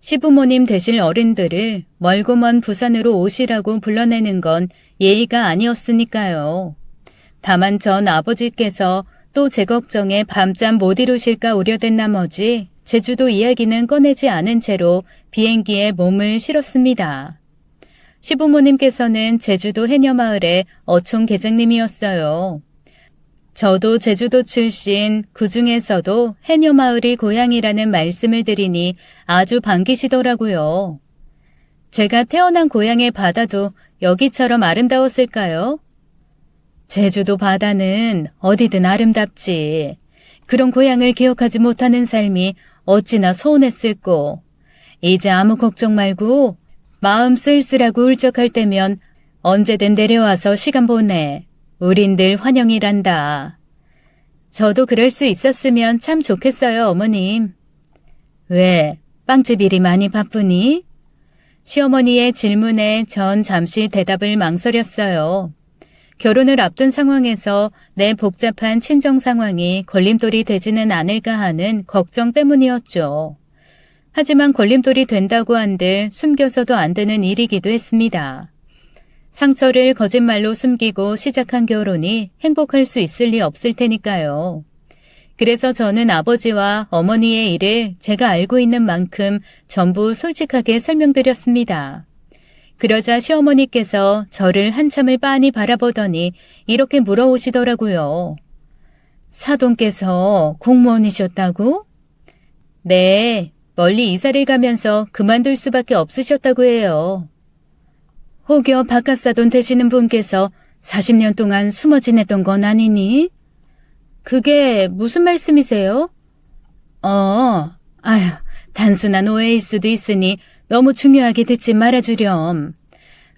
시부모님 되실 어른들을 멀고 먼 부산으로 오시라고 불러내는 건 예의가 아니었으니까요. 다만 전 아버지께서 또 제 걱정에 밤잠 못 이루실까 우려된 나머지 제주도 이야기는 꺼내지 않은 채로 비행기에 몸을 실었습니다. 시부모님께서는 제주도 해녀마을의 어촌 계장님이었어요. 저도 제주도 출신, 그 중에서도 해녀마을이 고향이라는 말씀을 드리니 아주 반기시더라고요. 제가 태어난 고향의 바다도 여기처럼 아름다웠을까요? 제주도 바다는 어디든 아름답지. 그런 고향을 기억하지 못하는 삶이 어찌나 서운했을꼬. 이제 아무 걱정 말고 마음 쓸쓸하고 울적할 때면 언제든 내려와서 시간 보내. 우린 늘 환영이란다. 저도 그럴 수 있었으면 참 좋겠어요, 어머님. 왜? 빵집 일이 많이 바쁘니? 시어머니의 질문에 전 잠시 대답을 망설였어요. 결혼을 앞둔 상황에서 내 복잡한 친정 상황이 걸림돌이 되지는 않을까 하는 걱정 때문이었죠. 하지만 걸림돌이 된다고 한들 숨겨서도 안 되는 일이기도 했습니다. 상처를 거짓말로 숨기고 시작한 결혼이 행복할 수 있을 리 없을 테니까요. 그래서 저는 아버지와 어머니의 일을 제가 알고 있는 만큼 전부 솔직하게 설명드렸습니다. 그러자 시어머니께서 저를 한참을 빤히 바라보더니 이렇게 물어오시더라고요. 사돈께서 공무원이셨다고? 네, 멀리 이사를 가면서 그만둘 수밖에 없으셨다고 해요. 혹여 바깥사돈 되시는 분께서 40년 동안 숨어 지냈던 건 아니니? 그게 무슨 말씀이세요? 아휴, 단순한 오해일 수도 있으니 너무 중요하게 듣지 말아주렴.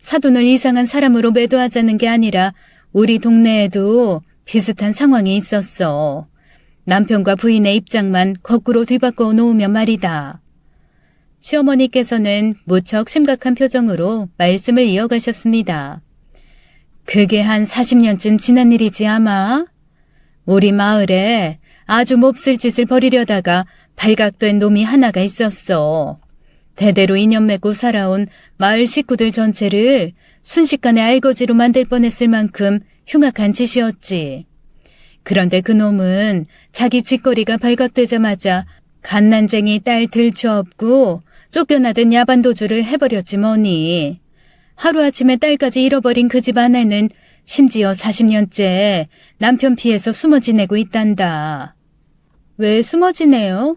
사돈을 이상한 사람으로 매도하자는 게 아니라 우리 동네에도 비슷한 상황이 있었어. 남편과 부인의 입장만 거꾸로 뒤바꿔 놓으면 말이다. 시어머니께서는 무척 심각한 표정으로 말씀을 이어가셨습니다. 그게 한 40년쯤 지난 일이지 아마? 우리 마을에 아주 몹쓸 짓을 벌이려다가 발각된 놈이 하나가 있었어. 대대로 인연 맺고 살아온 마을 식구들 전체를 순식간에 알거지로 만들 뻔했을 만큼 흉악한 짓이었지. 그런데 그 놈은 자기 짓거리가 발각되자마자 갓난쟁이 딸 들쳐업고 쫓겨나던 야반도주를 해버렸지 뭐니. 하루아침에 딸까지 잃어버린 그 집 아내는 심지어 40년째 남편 피해서 숨어 지내고 있단다. 왜 숨어 지내요?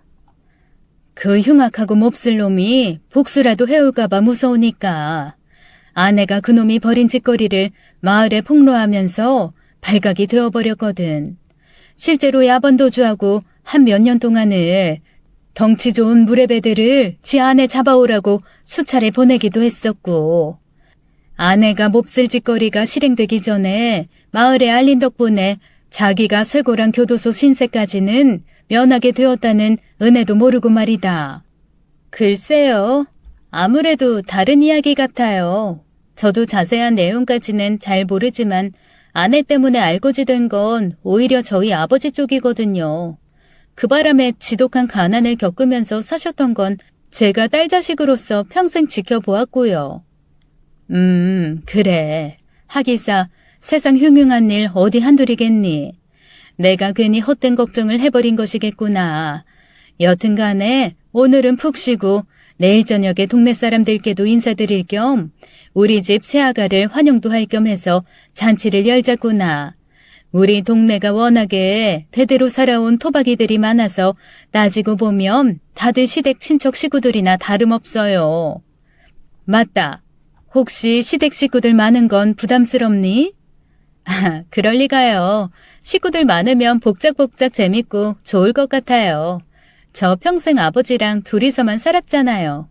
그 흉악하고 몹쓸 놈이 복수라도 해올까봐 무서우니까. 아내가 그놈이 벌인 짓거리를 마을에 폭로하면서 발각이 되어버렸거든. 실제로 야번도주하고 한 몇 년 동안을 덩치 좋은 무례배들을 지 아내 잡아오라고 수차례 보내기도 했었고, 아내가 몹쓸 짓거리가 실행되기 전에 마을에 알린 덕분에 자기가 쇠고랑 교도소 신세까지는 면하게 되었다는 은혜도 모르고 말이다. 글쎄요. 아무래도 다른 이야기 같아요. 저도 자세한 내용까지는 잘 모르지만 아내 때문에 알고지 된 건 오히려 저희 아버지 쪽이거든요. 그 바람에 지독한 가난을 겪으면서 사셨던 건 제가 딸 자식으로서 평생 지켜보았고요. 그래. 하기사 세상 흉흉한 일 어디 한둘이겠니. 내가 괜히 헛된 걱정을 해버린 것이겠구나. 여튼간에 오늘은 푹 쉬고 내일 저녁에 동네 사람들께도 인사드릴 겸 우리 집 새아가를 환영도 할 겸 해서 잔치를 열자꾸나. 우리 동네가 워낙에 대대로 살아온 토박이들이 많아서 따지고 보면 다들 시댁 친척 식구들이나 다름없어요. 맞다. 혹시 시댁 식구들 많은 건 부담스럽니? 아, 그럴 리가요. 식구들 많으면 복작복작 재밌고 좋을 것 같아요. 저 평생 아버지랑 둘이서만 살았잖아요.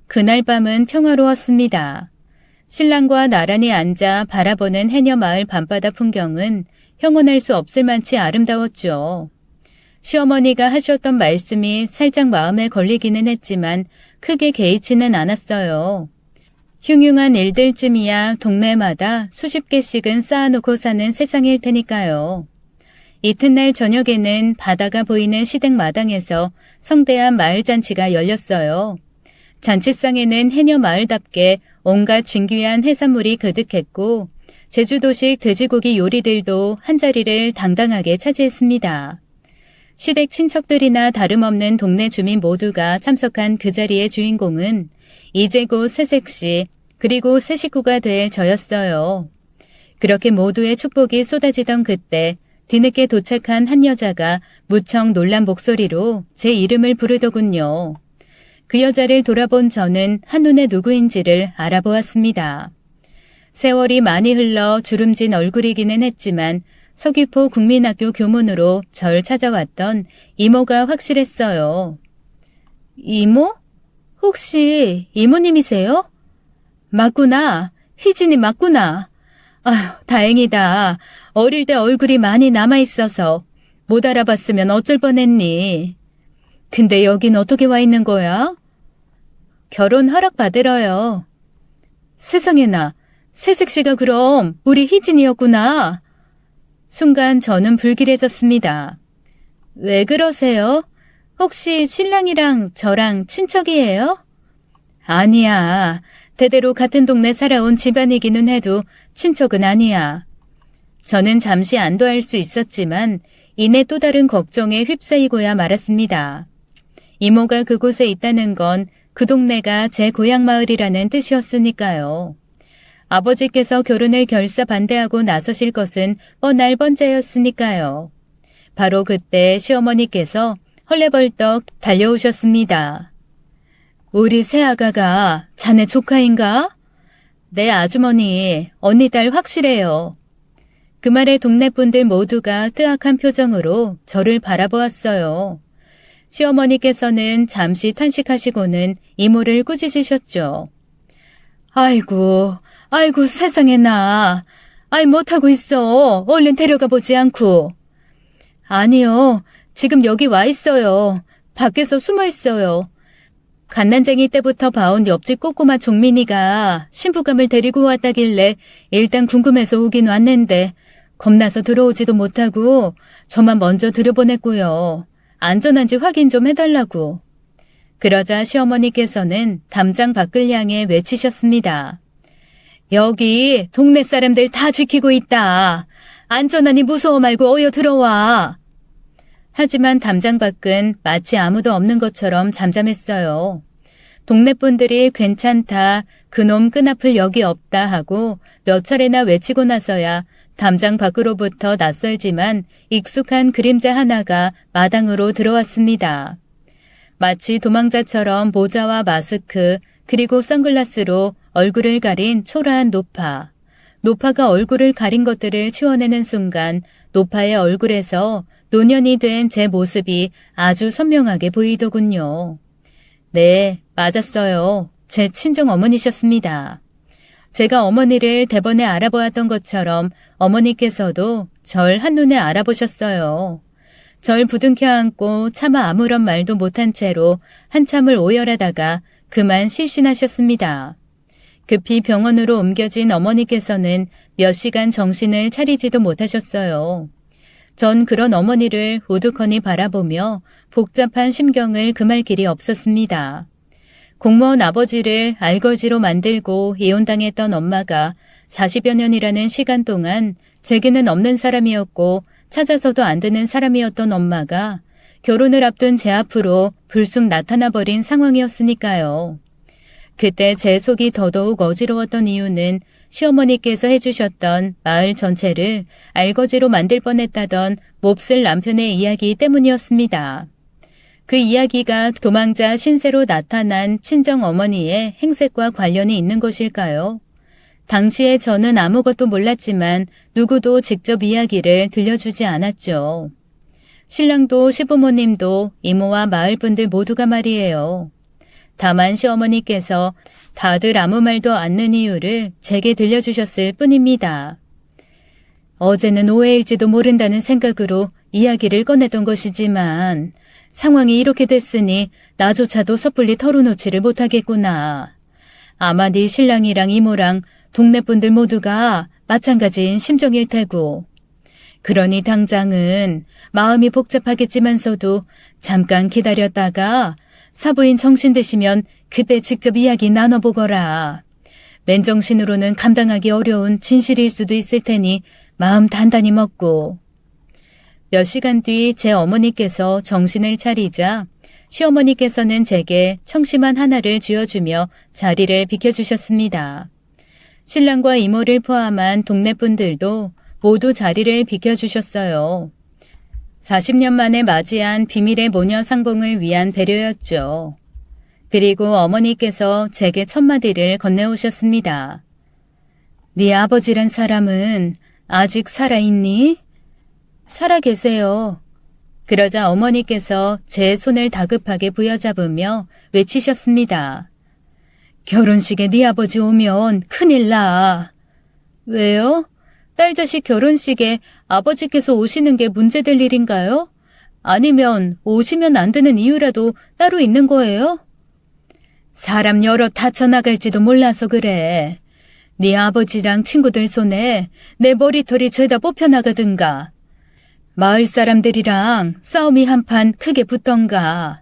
그날 밤은 평화로웠습니다. 신랑과 나란히 앉아 바라보는 해녀마을 밤바다 풍경은 형언할 수 없을 만치 아름다웠죠. 시어머니가 하셨던 말씀이 살짝 마음에 걸리기는 했지만 크게 개의치는 않았어요. 흉흉한 일들쯤이야 동네마다 수십 개씩은 쌓아놓고 사는 세상일 테니까요. 이튿날 저녁에는 바다가 보이는 시댁 마당에서 성대한 마을잔치가 열렸어요. 잔치상에는 해녀 마을답게 온갖 진귀한 해산물이 그득했고 제주도식 돼지고기 요리들도 한자리를 당당하게 차지했습니다. 시댁 친척들이나 다름없는 동네 주민 모두가 참석한 그 자리의 주인공은 이제 곧 새색시 그리고 새 식구가 될 저였어요. 그렇게 모두의 축복이 쏟아지던 그때 뒤늦게 도착한 한 여자가 무척 놀란 목소리로 제 이름을 부르더군요. 그 여자를 돌아본 저는 한눈에 누구인지를 알아보았습니다. 세월이 많이 흘러 주름진 얼굴이기는 했지만 서귀포 국민학교 교문으로 절 찾아왔던 이모가 확실했어요. 이모? 혹시 이모님이세요? 맞구나. 희진이 맞구나. 아휴, 다행이다. 어릴 때 얼굴이 많이 남아있어서 못 알아봤으면 어쩔 뻔했니. 근데 여긴 어떻게 와 있는 거야? 결혼 허락 받으러요. 세상에나, 새색시가 그럼 우리 희진이었구나. 순간 저는 불길해졌습니다. 왜 그러세요? 혹시 신랑이랑 저랑 친척이에요? 아니야. 대대로 같은 동네 살아온 집안이기는 해도 친척은 아니야. 저는 잠시 안도할 수 있었지만 이내 또 다른 걱정에 휩싸이고야 말았습니다. 이모가 그곳에 있다는 건 그 동네가 제 고향 마을이라는 뜻이었으니까요. 아버지께서 결혼을 결사 반대하고 나서실 것은 뻔할 번째였으니까요. 바로 그때 시어머니께서 헐레벌떡 달려오셨습니다. 우리 새아가가 자네 조카인가? 네, 아주머니, 언니 딸 확실해요. 그 말에 동네 분들 모두가 뜨악한 표정으로 저를 바라보았어요. 시어머니께서는 잠시 탄식하시고는 이모를 꾸짖으셨죠. 아이고 세상에나. 아이 못하고 있어. 얼른 데려가 보지 않고. 아니요, 지금 여기 와 있어요. 밖에서 숨어 있어요. 갓난쟁이 때부터 봐온 옆집 꼬꼬마 종민이가 신부감을 데리고 왔다길래 일단 궁금해서 오긴 왔는데 겁나서 들어오지도 못하고 저만 먼저 들여보냈고요. 안전한지 확인 좀 해달라고. 그러자 시어머니께서는 담장 밖을 향해 외치셨습니다. 여기 동네 사람들 다 지키고 있다. 안전하니 무서워 말고 어여 들어와. 하지만 담장 밖은 마치 아무도 없는 것처럼 잠잠했어요. 동네 분들이 괜찮다, 그놈 끈앞을 여기 없다 하고 몇 차례나 외치고 나서야 담장 밖으로부터 낯설지만 익숙한 그림자 하나가 마당으로 들어왔습니다. 마치 도망자처럼 모자와 마스크 그리고 선글라스로 얼굴을 가린 초라한 노파. 노파가 얼굴을 가린 것들을 치워내는 순간 노파의 얼굴에서 노년이 된 제 모습이 아주 선명하게 보이더군요. 네, 맞았어요. 제 친정 어머니셨습니다. 제가 어머니를 대번에 알아보았던 것처럼 어머니께서도 절 한눈에 알아보셨어요. 절 부둥켜 안고 차마 아무런 말도 못한 채로 한참을 오열하다가 그만 실신하셨습니다. 급히 병원으로 옮겨진 어머니께서는 몇 시간 정신을 차리지도 못하셨어요. 전 그런 어머니를 우두커니 바라보며 복잡한 심경을 금할 길이 없었습니다. 공무원 아버지를 알거지로 만들고 이혼당했던 엄마가 40여 년이라는 시간 동안 제게는 없는 사람이었고 찾아서도 안 되는 사람이었던 엄마가 결혼을 앞둔 제 앞으로 불쑥 나타나버린 상황이었으니까요. 그때 제 속이 더더욱 어지러웠던 이유는 시어머니께서 해주셨던 마을 전체를 알거지로 만들 뻔했다던 몹쓸 남편의 이야기 때문이었습니다. 그 이야기가 도망자 신세로 나타난 친정어머니의 행색과 관련이 있는 것일까요? 당시에 저는 아무것도 몰랐지만 누구도 직접 이야기를 들려주지 않았죠. 신랑도 시부모님도 이모와 마을분들 모두가 말이에요. 다만 시어머니께서 다들 아무 말도 않는 이유를 제게 들려주셨을 뿐입니다. 어제는 오해일지도 모른다는 생각으로 이야기를 꺼냈던 것이지만 상황이 이렇게 됐으니 나조차도 섣불리 털어놓지를 못하겠구나. 아마 네 신랑이랑 이모랑 동네 분들 모두가 마찬가지인 심정일 테고. 그러니 당장은 마음이 복잡하겠지만서도 잠깐 기다렸다가 사부인 정신 드시면 그때 직접 이야기 나눠보거라. 맨정신으로는 감당하기 어려운 진실일 수도 있을 테니 마음 단단히 먹고. 몇 시간 뒤 제 어머니께서 정신을 차리자 시어머니께서는 제게 청심환 하나를 쥐어주며 자리를 비켜주셨습니다. 신랑과 이모를 포함한 동네 분들도 모두 자리를 비켜주셨어요. 40년 만에 맞이한 비밀의 모녀 상봉을 위한 배려였죠. 그리고 어머니께서 제게 첫마디를 건네오셨습니다. 네 아버지란 사람은 아직 살아있니? 살아계세요. 그러자 어머니께서 제 손을 다급하게 부여잡으며 외치셨습니다. 결혼식에 네 아버지 오면 큰일 나. 왜요? 딸 자식 결혼식에 아버지께서 오시는 게 문제될 일인가요? 아니면 오시면 안 되는 이유라도 따로 있는 거예요? 사람 여러 다쳐나갈지도 몰라서 그래. 네 아버지랑 친구들 손에 내 머리털이 죄다 뽑혀나가든가. 마을 사람들이랑 싸움이 한판 크게 붙던가.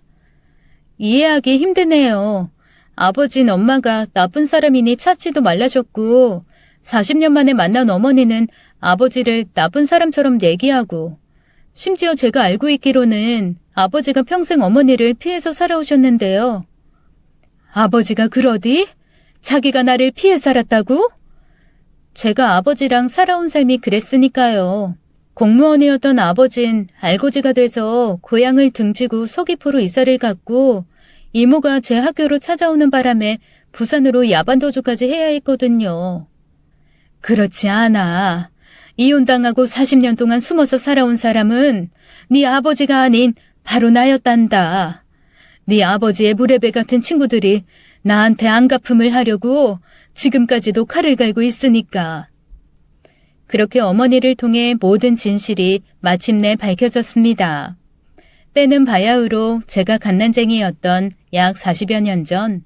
이해하기 힘드네요. 아버진 엄마가 나쁜 사람이니 찾지도 말라셨고 40년 만에 만난 어머니는 아버지를 나쁜 사람처럼 얘기하고 심지어 제가 알고 있기로는 아버지가 평생 어머니를 피해서 살아오셨는데요. 아버지가 그러디? 자기가 나를 피해 살았다고? 제가 아버지랑 살아온 삶이 그랬으니까요. 공무원이었던 아버진 알거지가 돼서 고향을 등지고 서귀포로 이사를 갔고 이모가 제 학교로 찾아오는 바람에 부산으로 야반도주까지 해야 했거든요. 그렇지 않아. 이혼당하고 40년 동안 숨어서 살아온 사람은 네 아버지가 아닌 바로 나였단다. 네 아버지의 무례배 같은 친구들이 나한테 안갚음을 하려고 지금까지도 칼을 갈고 있으니까. 그렇게 어머니를 통해 모든 진실이 마침내 밝혀졌습니다. 때는 바야흐로 제가 갓난쟁이였던 약 40여 년 전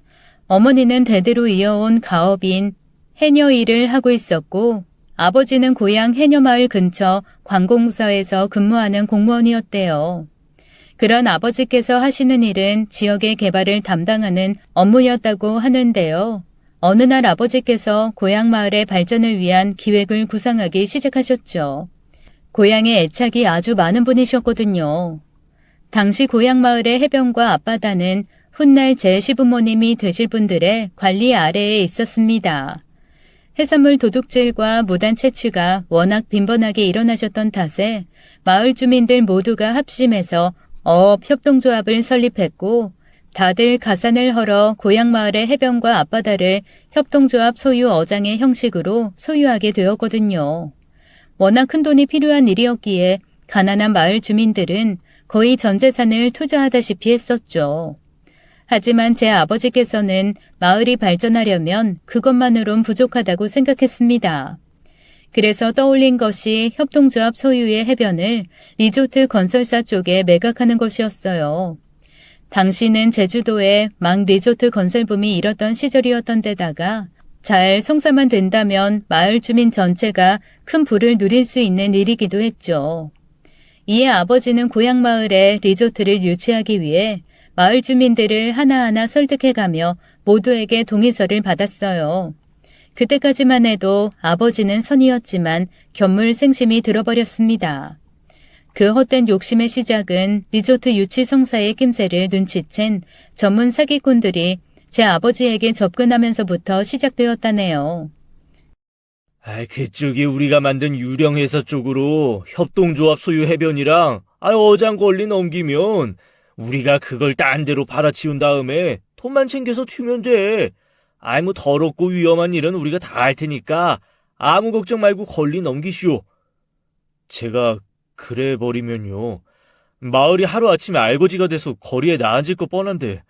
어머니는 대대로 이어온 가업인 해녀 일을 하고 있었고 아버지는 고향 해녀마을 근처 관공서에서 근무하는 공무원이었대요. 그런 아버지께서 하시는 일은 지역의 개발을 담당하는 업무였다고 하는데요. 어느 날 아버지께서 고향 마을의 발전을 위한 기획을 구상하기 시작하셨죠. 고향에 애착이 아주 많은 분이셨거든요. 당시 고향 마을의 해변과 앞바다는 훗날 제 시부모님이 되실 분들의 관리 아래에 있었습니다. 해산물 도둑질과 무단 채취가 워낙 빈번하게 일어나셨던 탓에 마을 주민들 모두가 합심해서 어업협동조합을 설립했고 다들 가산을 헐어 고향 마을의 해변과 앞바다를 협동조합 소유 어장의 형식으로 소유하게 되었거든요. 워낙 큰 돈이 필요한 일이었기에 가난한 마을 주민들은 거의 전 재산을 투자하다시피 했었죠. 하지만 제 아버지께서는 마을이 발전하려면 그것만으론 부족하다고 생각했습니다. 그래서 떠올린 것이 협동조합 소유의 해변을 리조트 건설사 쪽에 매각하는 것이었어요. 당시는 제주도에 막 리조트 건설붐이 일었던 시절이었던 데다가 잘 성사만 된다면 마을 주민 전체가 큰 부를 누릴 수 있는 일이기도 했죠. 이에 아버지는 고향 마을에 리조트를 유치하기 위해 마을 주민들을 하나하나 설득해가며 모두에게 동의서를 받았어요. 그때까지만 해도 아버지는 선이었지만 견물생심이 들어버렸습니다. 그 헛된 욕심의 시작은 리조트 유치 성사의 낌새를 눈치챈 전문 사기꾼들이 제 아버지에게 접근하면서부터 시작되었다네요. 그쪽이 우리가 만든 유령회사 쪽으로 협동조합 소유 해변이랑 어장 권리 넘기면 우리가 그걸 딴 데로 팔아치운 다음에 돈만 챙겨서 튀면 돼. 뭐 더럽고 위험한 일은 우리가 다 할 테니까 아무 걱정 말고 권리 넘기시오. 제가 그래 버리면요. 마을이 하루아침에 알거지가 돼서 거리에 나앉을 거 뻔한데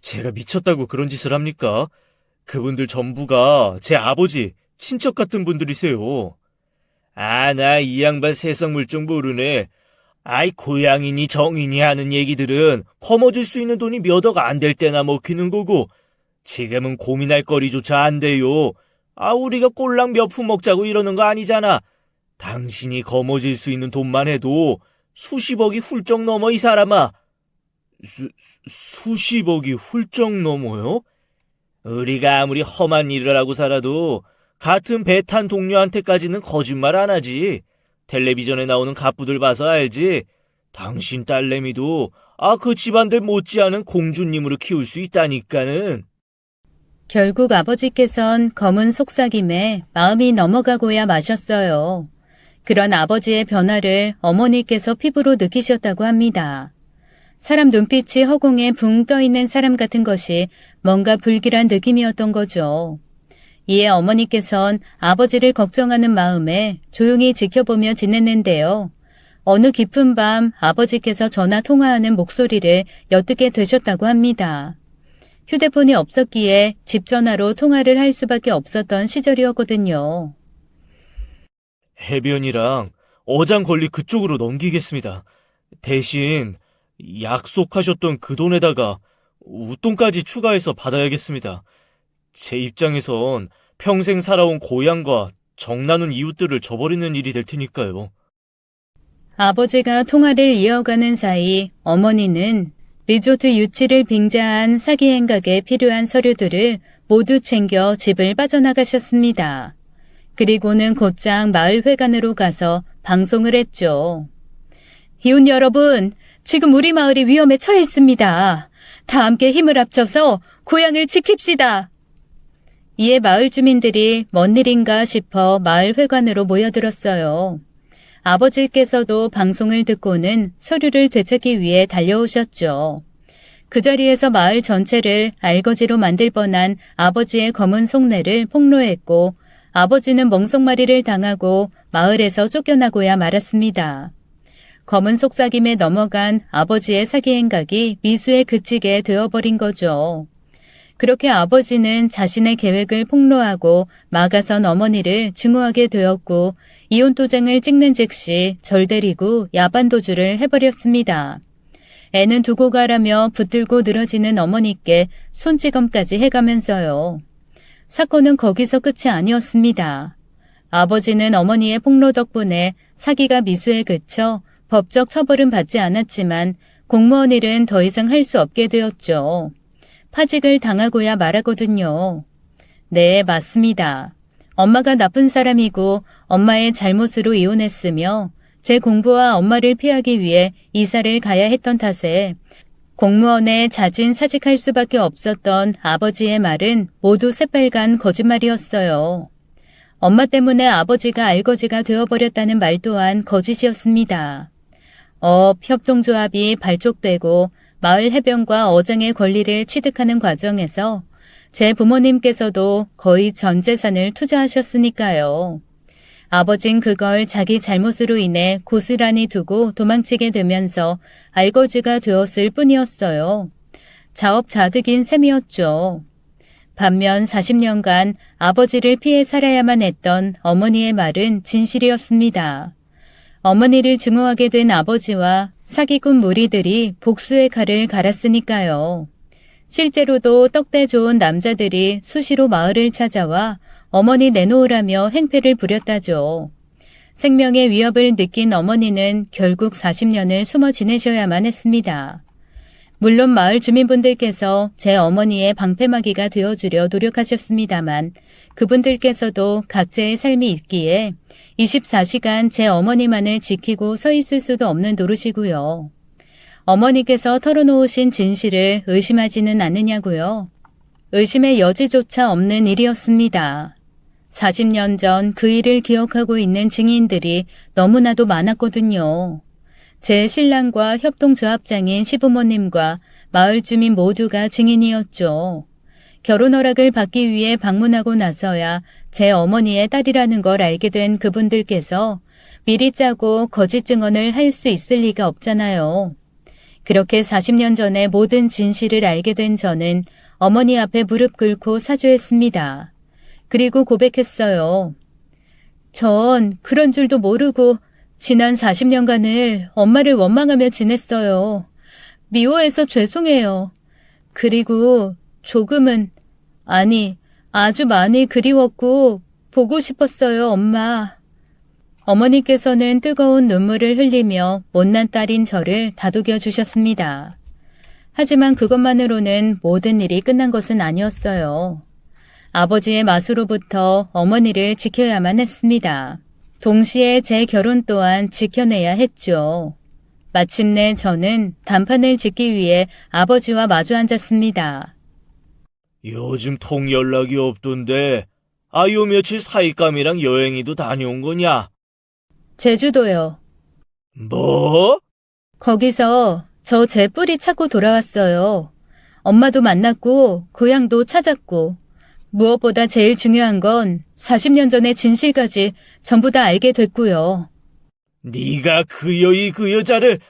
제가 미쳤다고 그런 짓을 합니까? 그분들 전부가 제 아버지, 친척 같은 분들이세요. 나 이 양반 세상 물정 모르네. 고양이니 정인이 하는 얘기들은 퍼머질 수 있는 돈이 몇 억 안 될 때나 먹히는 거고 지금은 고민할 거리조차 안 돼요. 우리가 꼴랑 몇 푼 먹자고 이러는 거 아니잖아. 당신이 거머쥘 수 있는 돈만 해도 수십억이 훌쩍 넘어 이 사람아. 수십억이 훌쩍 넘어요? 우리가 아무리 험한 일을 하고 살아도 같은 배 탄 동료한테까지는 거짓말 안 하지. 텔레비전에 나오는 갑부들 봐서 알지. 당신 딸내미도 그 집안들 못지않은 공주님으로 키울 수 있다니까는. 결국 아버지께선 검은 속삭임에 마음이 넘어가고야 마셨어요. 그런 아버지의 변화를 어머니께서 피부로 느끼셨다고 합니다. 사람 눈빛이 허공에 붕 떠있는 사람 같은 것이 뭔가 불길한 느낌이었던 거죠. 이에 어머니께선 아버지를 걱정하는 마음에 조용히 지켜보며 지냈는데요. 어느 깊은 밤 아버지께서 전화 통화하는 목소리를 엿듣게 되셨다고 합니다. 휴대폰이 없었기에 집 전화로 통화를 할 수밖에 없었던 시절이었거든요. 해변이랑 어장 권리 그쪽으로 넘기겠습니다. 대신 약속하셨던 그 돈에다가 웃돈까지 추가해서 받아야겠습니다. 제 입장에선 평생 살아온 고향과 정 나눈 이웃들을 저버리는 일이 될 테니까요. 아버지가 통화를 이어가는 사이 어머니는 리조트 유치를 빙자한 사기 행각에 필요한 서류들을 모두 챙겨 집을 빠져나가셨습니다. 그리고는 곧장 마을회관으로 가서 방송을 했죠. 이웃 여러분, 지금 우리 마을이 위험에 처해 있습니다. 다 함께 힘을 합쳐서 고향을 지킵시다. 이에 마을 주민들이 뭔 일인가 싶어 마을회관으로 모여들었어요. 아버지께서도 방송을 듣고는 서류를 되찾기 위해 달려오셨죠. 그 자리에서 마을 전체를 알거지로 만들 뻔한 아버지의 검은 속내를 폭로했고 아버지는 멍석마리를 당하고 마을에서 쫓겨나고야 말았습니다. 검은 속삭임에 넘어간 아버지의 사기 행각이 미수에 그치게 되어버린 거죠. 그렇게 아버지는 자신의 계획을 폭로하고 막아선 어머니를 증오하게 되었고 이혼 도장을 찍는 즉시 절 데리고 야반도주를 해버렸습니다. 애는 두고 가라며 붙들고 늘어지는 어머니께 손찌검까지 해가면서요. 사건은 거기서 끝이 아니었습니다. 아버지는 어머니의 폭로 덕분에 사기가 미수에 그쳐 법적 처벌은 받지 않았지만 공무원 일은 더 이상 할 수 없게 되었죠. 파직을 당하고야 말하거든요. 네, 맞습니다. 엄마가 나쁜 사람이고 엄마의 잘못으로 이혼했으며 제 공부와 엄마를 피하기 위해 이사를 가야 했던 탓에 공무원에 자진 사직할 수밖에 없었던 아버지의 말은 모두 새빨간 거짓말이었어요. 엄마 때문에 아버지가 알거지가 되어버렸다는 말 또한 거짓이었습니다. 협동조합이 발족되고 마을 해병과 어장의 권리를 취득하는 과정에서 제 부모님께서도 거의 전 재산을 투자하셨으니까요. 아버진 그걸 자기 잘못으로 인해 고스란히 두고 도망치게 되면서 알거지가 되었을 뿐이었어요. 자업자득인 셈이었죠. 반면 40년간 아버지를 피해 살아야만 했던 어머니의 말은 진실이었습니다. 어머니를 증오하게 된 아버지와 사기꾼 무리들이 복수의 칼을 갈았으니까요. 실제로도 떡대 좋은 남자들이 수시로 마을을 찾아와 어머니 내놓으라며 행패를 부렸다죠. 생명의 위협을 느낀 어머니는 결국 40년을 숨어 지내셔야만 했습니다. 물론 마을 주민분들께서 제 어머니의 방패막이가 되어주려 노력하셨습니다만 그분들께서도 각자의 삶이 있기에 24시간 제 어머니만을 지키고 서 있을 수도 없는 노릇이고요. 어머니께서 털어놓으신 진실을 의심하지는 않느냐고요. 의심의 여지조차 없는 일이었습니다. 40년 전 그 일을 기억하고 있는 증인들이 너무나도 많았거든요. 제 신랑과 협동조합장인 시부모님과 마을 주민 모두가 증인이었죠. 결혼 허락을 받기 위해 방문하고 나서야 제 어머니의 딸이라는 걸 알게 된 그분들께서 미리 짜고 거짓 증언을 할 수 있을 리가 없잖아요. 그렇게 40년 전에 모든 진실을 알게 된 저는 어머니 앞에 무릎 꿇고 사죄했습니다. 그리고 고백했어요. 전 그런 줄도 모르고 지난 40년간을 엄마를 원망하며 지냈어요. 미워해서 죄송해요. 그리고 조금은, 아니, 아주 많이 그리웠고 보고 싶었어요, 엄마. 어머니께서는 뜨거운 눈물을 흘리며 못난 딸인 저를 다독여 주셨습니다. 하지만 그것만으로는 모든 일이 끝난 것은 아니었어요. 아버지의 마수로부터 어머니를 지켜야만 했습니다. 동시에 제 결혼 또한 지켜내야 했죠. 마침내 저는 단판을 짓기 위해 아버지와 마주 앉았습니다. 요즘 통 연락이 없던데 요 며칠 사익감이랑 여행이도 다녀온 거냐? 제주도요. 뭐? 거기서 저 제 뿌리 찾고 돌아왔어요. 엄마도 만났고 고향도 찾았고 무엇보다 제일 중요한 건 40년 전의 진실까지 전부 다 알게 됐고요. 네가 그 여이 그 여자를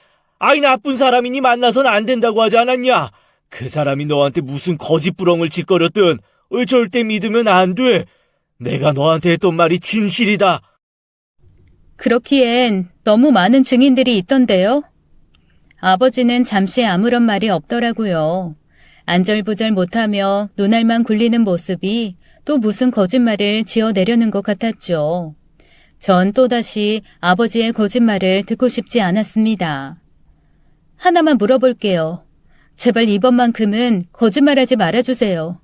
나쁜 사람이니 만나선 안 된다고 하지 않았냐? 그 사람이 너한테 무슨 거짓부렁을 짓거렸든 절대 믿으면 안 돼. 내가 너한테 했던 말이 진실이다. 그렇기엔 너무 많은 증인들이 있던데요. 아버지는 잠시 아무런 말이 없더라고요. 안절부절 못하며 눈알만 굴리는 모습이 또 무슨 거짓말을 지어내려는 것 같았죠. 전 또다시 아버지의 거짓말을 듣고 싶지 않았습니다. 하나만 물어볼게요. 제발 이번만큼은 거짓말하지 말아주세요.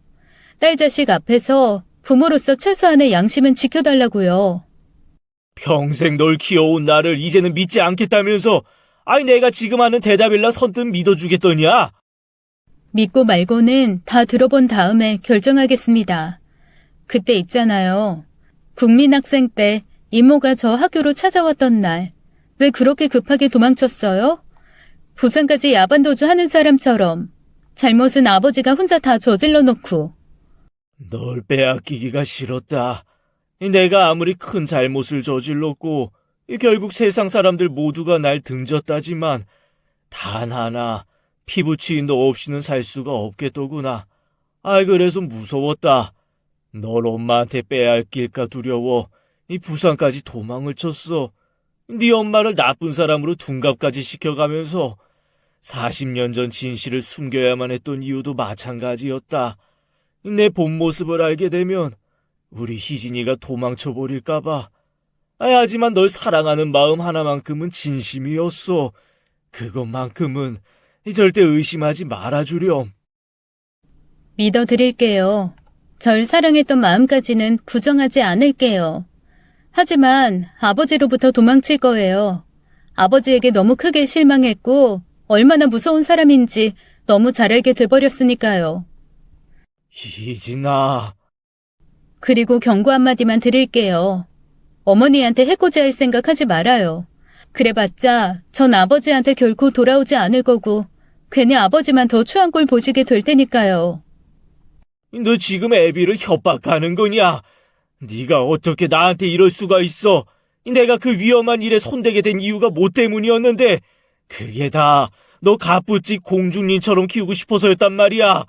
딸 자식 앞에서 부모로서 최소한의 양심은 지켜달라고요. 평생 널 키워온 나를 이제는 믿지 않겠다면서 내가 지금 하는 대답일라 선뜻 믿어주겠더냐? 믿고 말고는 다 들어본 다음에 결정하겠습니다. 그때 있잖아요. 국민학생 때 이모가 저 학교로 찾아왔던 날. 왜 그렇게 급하게 도망쳤어요? 부산까지 야반도주 하는 사람처럼. 잘못은 아버지가 혼자 다 저질러 놓고. 널 빼앗기기가 싫었다. 내가 아무리 큰 잘못을 저질렀고 결국 세상 사람들 모두가 날 등졌다지만 단 하나 피부치인 너 없이는 살 수가 없겠더구나. 그래서 무서웠다. 널 엄마한테 빼앗길까 두려워 부산까지 도망을 쳤어. 네 엄마를 나쁜 사람으로 둔갑까지 시켜가면서 40년 전 진실을 숨겨야만 했던 이유도 마찬가지였다. 내 본 모습을 알게 되면 우리 희진이가 도망쳐버릴까봐. 하지만 널 사랑하는 마음 하나만큼은 진심이었어. 그것만큼은 절대 의심하지 말아주렴. 믿어드릴게요. 절 사랑했던 마음까지는 부정하지 않을게요. 하지만 아버지로부터 도망칠 거예요. 아버지에게 너무 크게 실망했고 얼마나 무서운 사람인지 너무 잘 알게 돼버렸으니까요. 희진아. 그리고 경고 한마디만 드릴게요. 어머니한테 해코지할 생각 하지 말아요. 그래봤자 전 아버지한테 결코 돌아오지 않을 거고 괜히 아버지만 더 추한 꼴 보시게 될 테니까요. 너 지금 애비를 협박하는 거냐? 네가 어떻게 나한테 이럴 수가 있어? 내가 그 위험한 일에 손대게 된 이유가 뭐 때문이었는데 그게 다 너 가부집 공주님처럼 키우고 싶어서였단 말이야.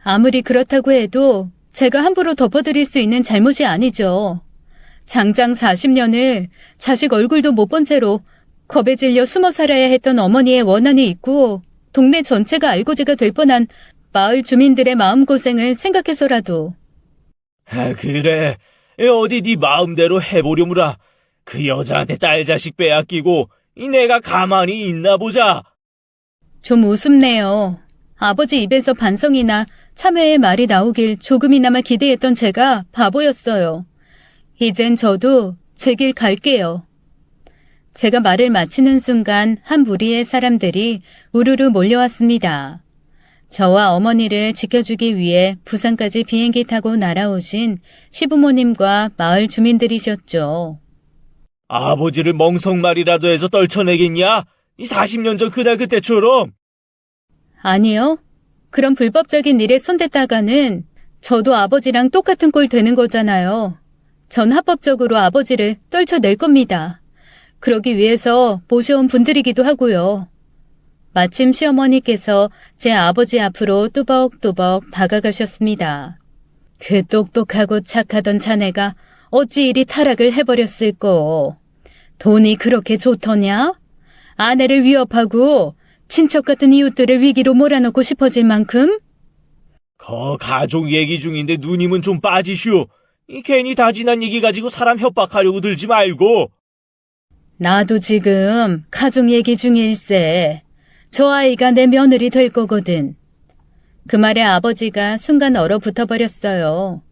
아무리 그렇다고 해도 제가 함부로 덮어드릴 수 있는 잘못이 아니죠. 장장 40년을 자식 얼굴도 못 본 채로 겁에 질려 숨어 살아야 했던 어머니의 원한이 있고 동네 전체가 알고지가 될 뻔한 마을 주민들의 마음고생을 생각해서라도. 그래. 어디 네 마음대로 해보려무라. 그 여자한테 딸 자식 빼앗기고 내가 가만히 있나 보자. 좀 우습네요. 아버지 입에서 반성이나 참회의 말이 나오길 조금이나마 기대했던 제가 바보였어요. 이젠 저도 제 길 갈게요. 제가 말을 마치는 순간 한 무리의 사람들이 우르르 몰려왔습니다. 저와 어머니를 지켜주기 위해 부산까지 비행기 타고 날아오신 시부모님과 마을 주민들이셨죠. 아버지를 멍석말이라도 해서 떨쳐내겠냐? 이 40년 전 그날 그때처럼. 아니요. 그런 불법적인 일에 손댔다가는 저도 아버지랑 똑같은 꼴 되는 거잖아요. 전 합법적으로 아버지를 떨쳐낼 겁니다. 그러기 위해서 모셔온 분들이기도 하고요. 마침 시어머니께서 제 아버지 앞으로 뚜벅뚜벅 다가가셨습니다. 그 똑똑하고 착하던 자네가 어찌 이리 타락을 해버렸을꼬. 돈이 그렇게 좋더냐? 아내를 위협하고 친척 같은 이웃들을 위기로 몰아넣고 싶어질 만큼? 가족 얘기 중인데 누님은 좀 빠지슈. 괜히 다 지난 얘기 가지고 사람 협박하려고 들지 말고. 나도 지금 가족 얘기 중일세. 저 아이가 내 며느리 될 거거든. 그 말에 아버지가 순간 얼어붙어버렸어요.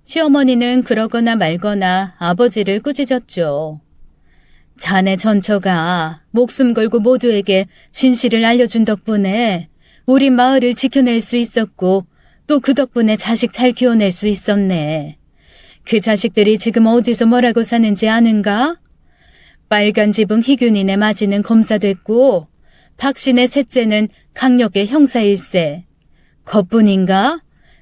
시어머니는 그러거나 말거나 아버지를 꾸짖었죠. 자네 전처가 목숨 걸고 모두에게 진실을 알려준 덕분에 우리 마을을 지켜낼 수 있었고 또 그 덕분에 자식 잘 키워낼 수 있었네. 그 자식들이 지금 어디서 뭐라고 사는지 아는가? 빨간 지붕 희균이네 마지는 검사됐고 박씨네 셋째는 강력의 형사일세. 그뿐인가?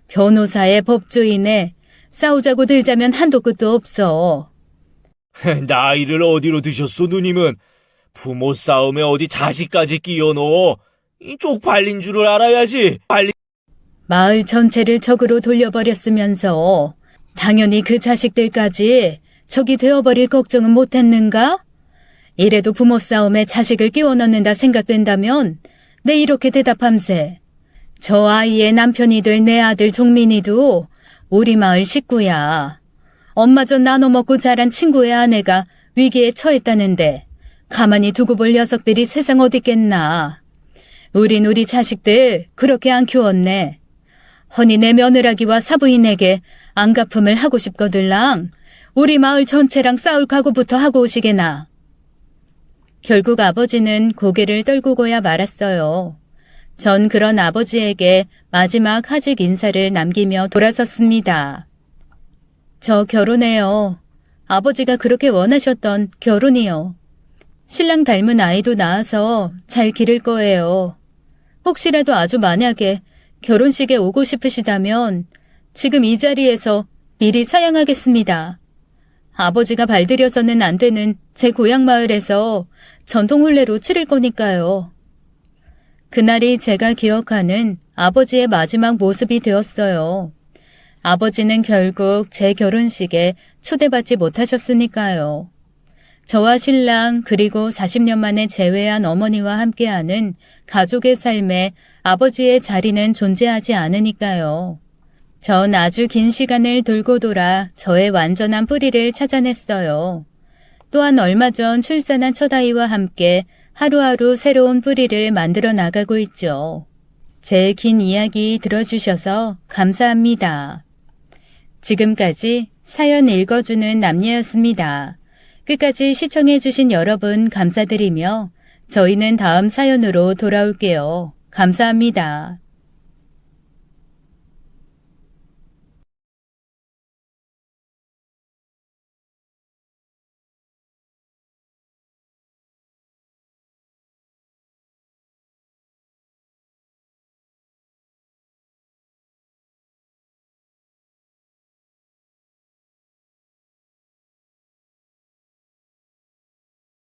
변호사의 법조인에 싸우자고 들자면 한도 끝도 없어. 나이를 어디로 드셨소 누님은? 부모 싸움에 어디 자식까지 끼워 넣어. 이 쪽팔린 줄을 알아야지. 마을 전체를 적으로 돌려버렸으면서 당연히 그 자식들까지 적이 되어버릴 걱정은 못했는가? 이래도 부모 싸움에 자식을 끼워 넣는다 생각된다면 내 이렇게 대답함세. 저 아이의 남편이 될 내 아들 종민이도 우리 마을 식구야. 엄마 전 나눠 먹고 자란 친구의 아내가 위기에 처했다는데 가만히 두고 볼 녀석들이 세상 어딨겠나. 우린 우리 자식들 그렇게 안 키웠네. 허니 내 며느라기와 사부인에게 안갚음을 하고 싶거들랑 우리 마을 전체랑 싸울 각오부터 하고 오시게나. 결국 아버지는 고개를 떨구고야 말았어요. 전 그런 아버지에게 마지막 하직 인사를 남기며 돌아섰습니다. 저 결혼해요. 아버지가 그렇게 원하셨던 결혼이요. 신랑 닮은 아이도 낳아서 잘 기를 거예요. 혹시라도 아주 만약에 결혼식에 오고 싶으시다면 지금 이 자리에서 미리 사양하겠습니다. 아버지가 발들여서는 안 되는 제 고향 마을에서 전통 혼례로 치를 거니까요. 그날이 제가 기억하는 아버지의 마지막 모습이 되었어요. 아버지는 결국 제 결혼식에 초대받지 못하셨으니까요. 저와 신랑 그리고 40년 만에 재회한 어머니와 함께하는 가족의 삶에 아버지의 자리는 존재하지 않으니까요. 전 아주 긴 시간을 돌고 돌아 저의 완전한 뿌리를 찾아냈어요. 또한 얼마 전 출산한 첫아이와 함께 하루하루 새로운 뿌리를 만들어 나가고 있죠. 제 긴 이야기 들어주셔서 감사합니다. 지금까지 사연 읽어주는 남녀였습니다. 끝까지 시청해주신 여러분 감사드리며 저희는 다음 사연으로 돌아올게요. 감사합니다.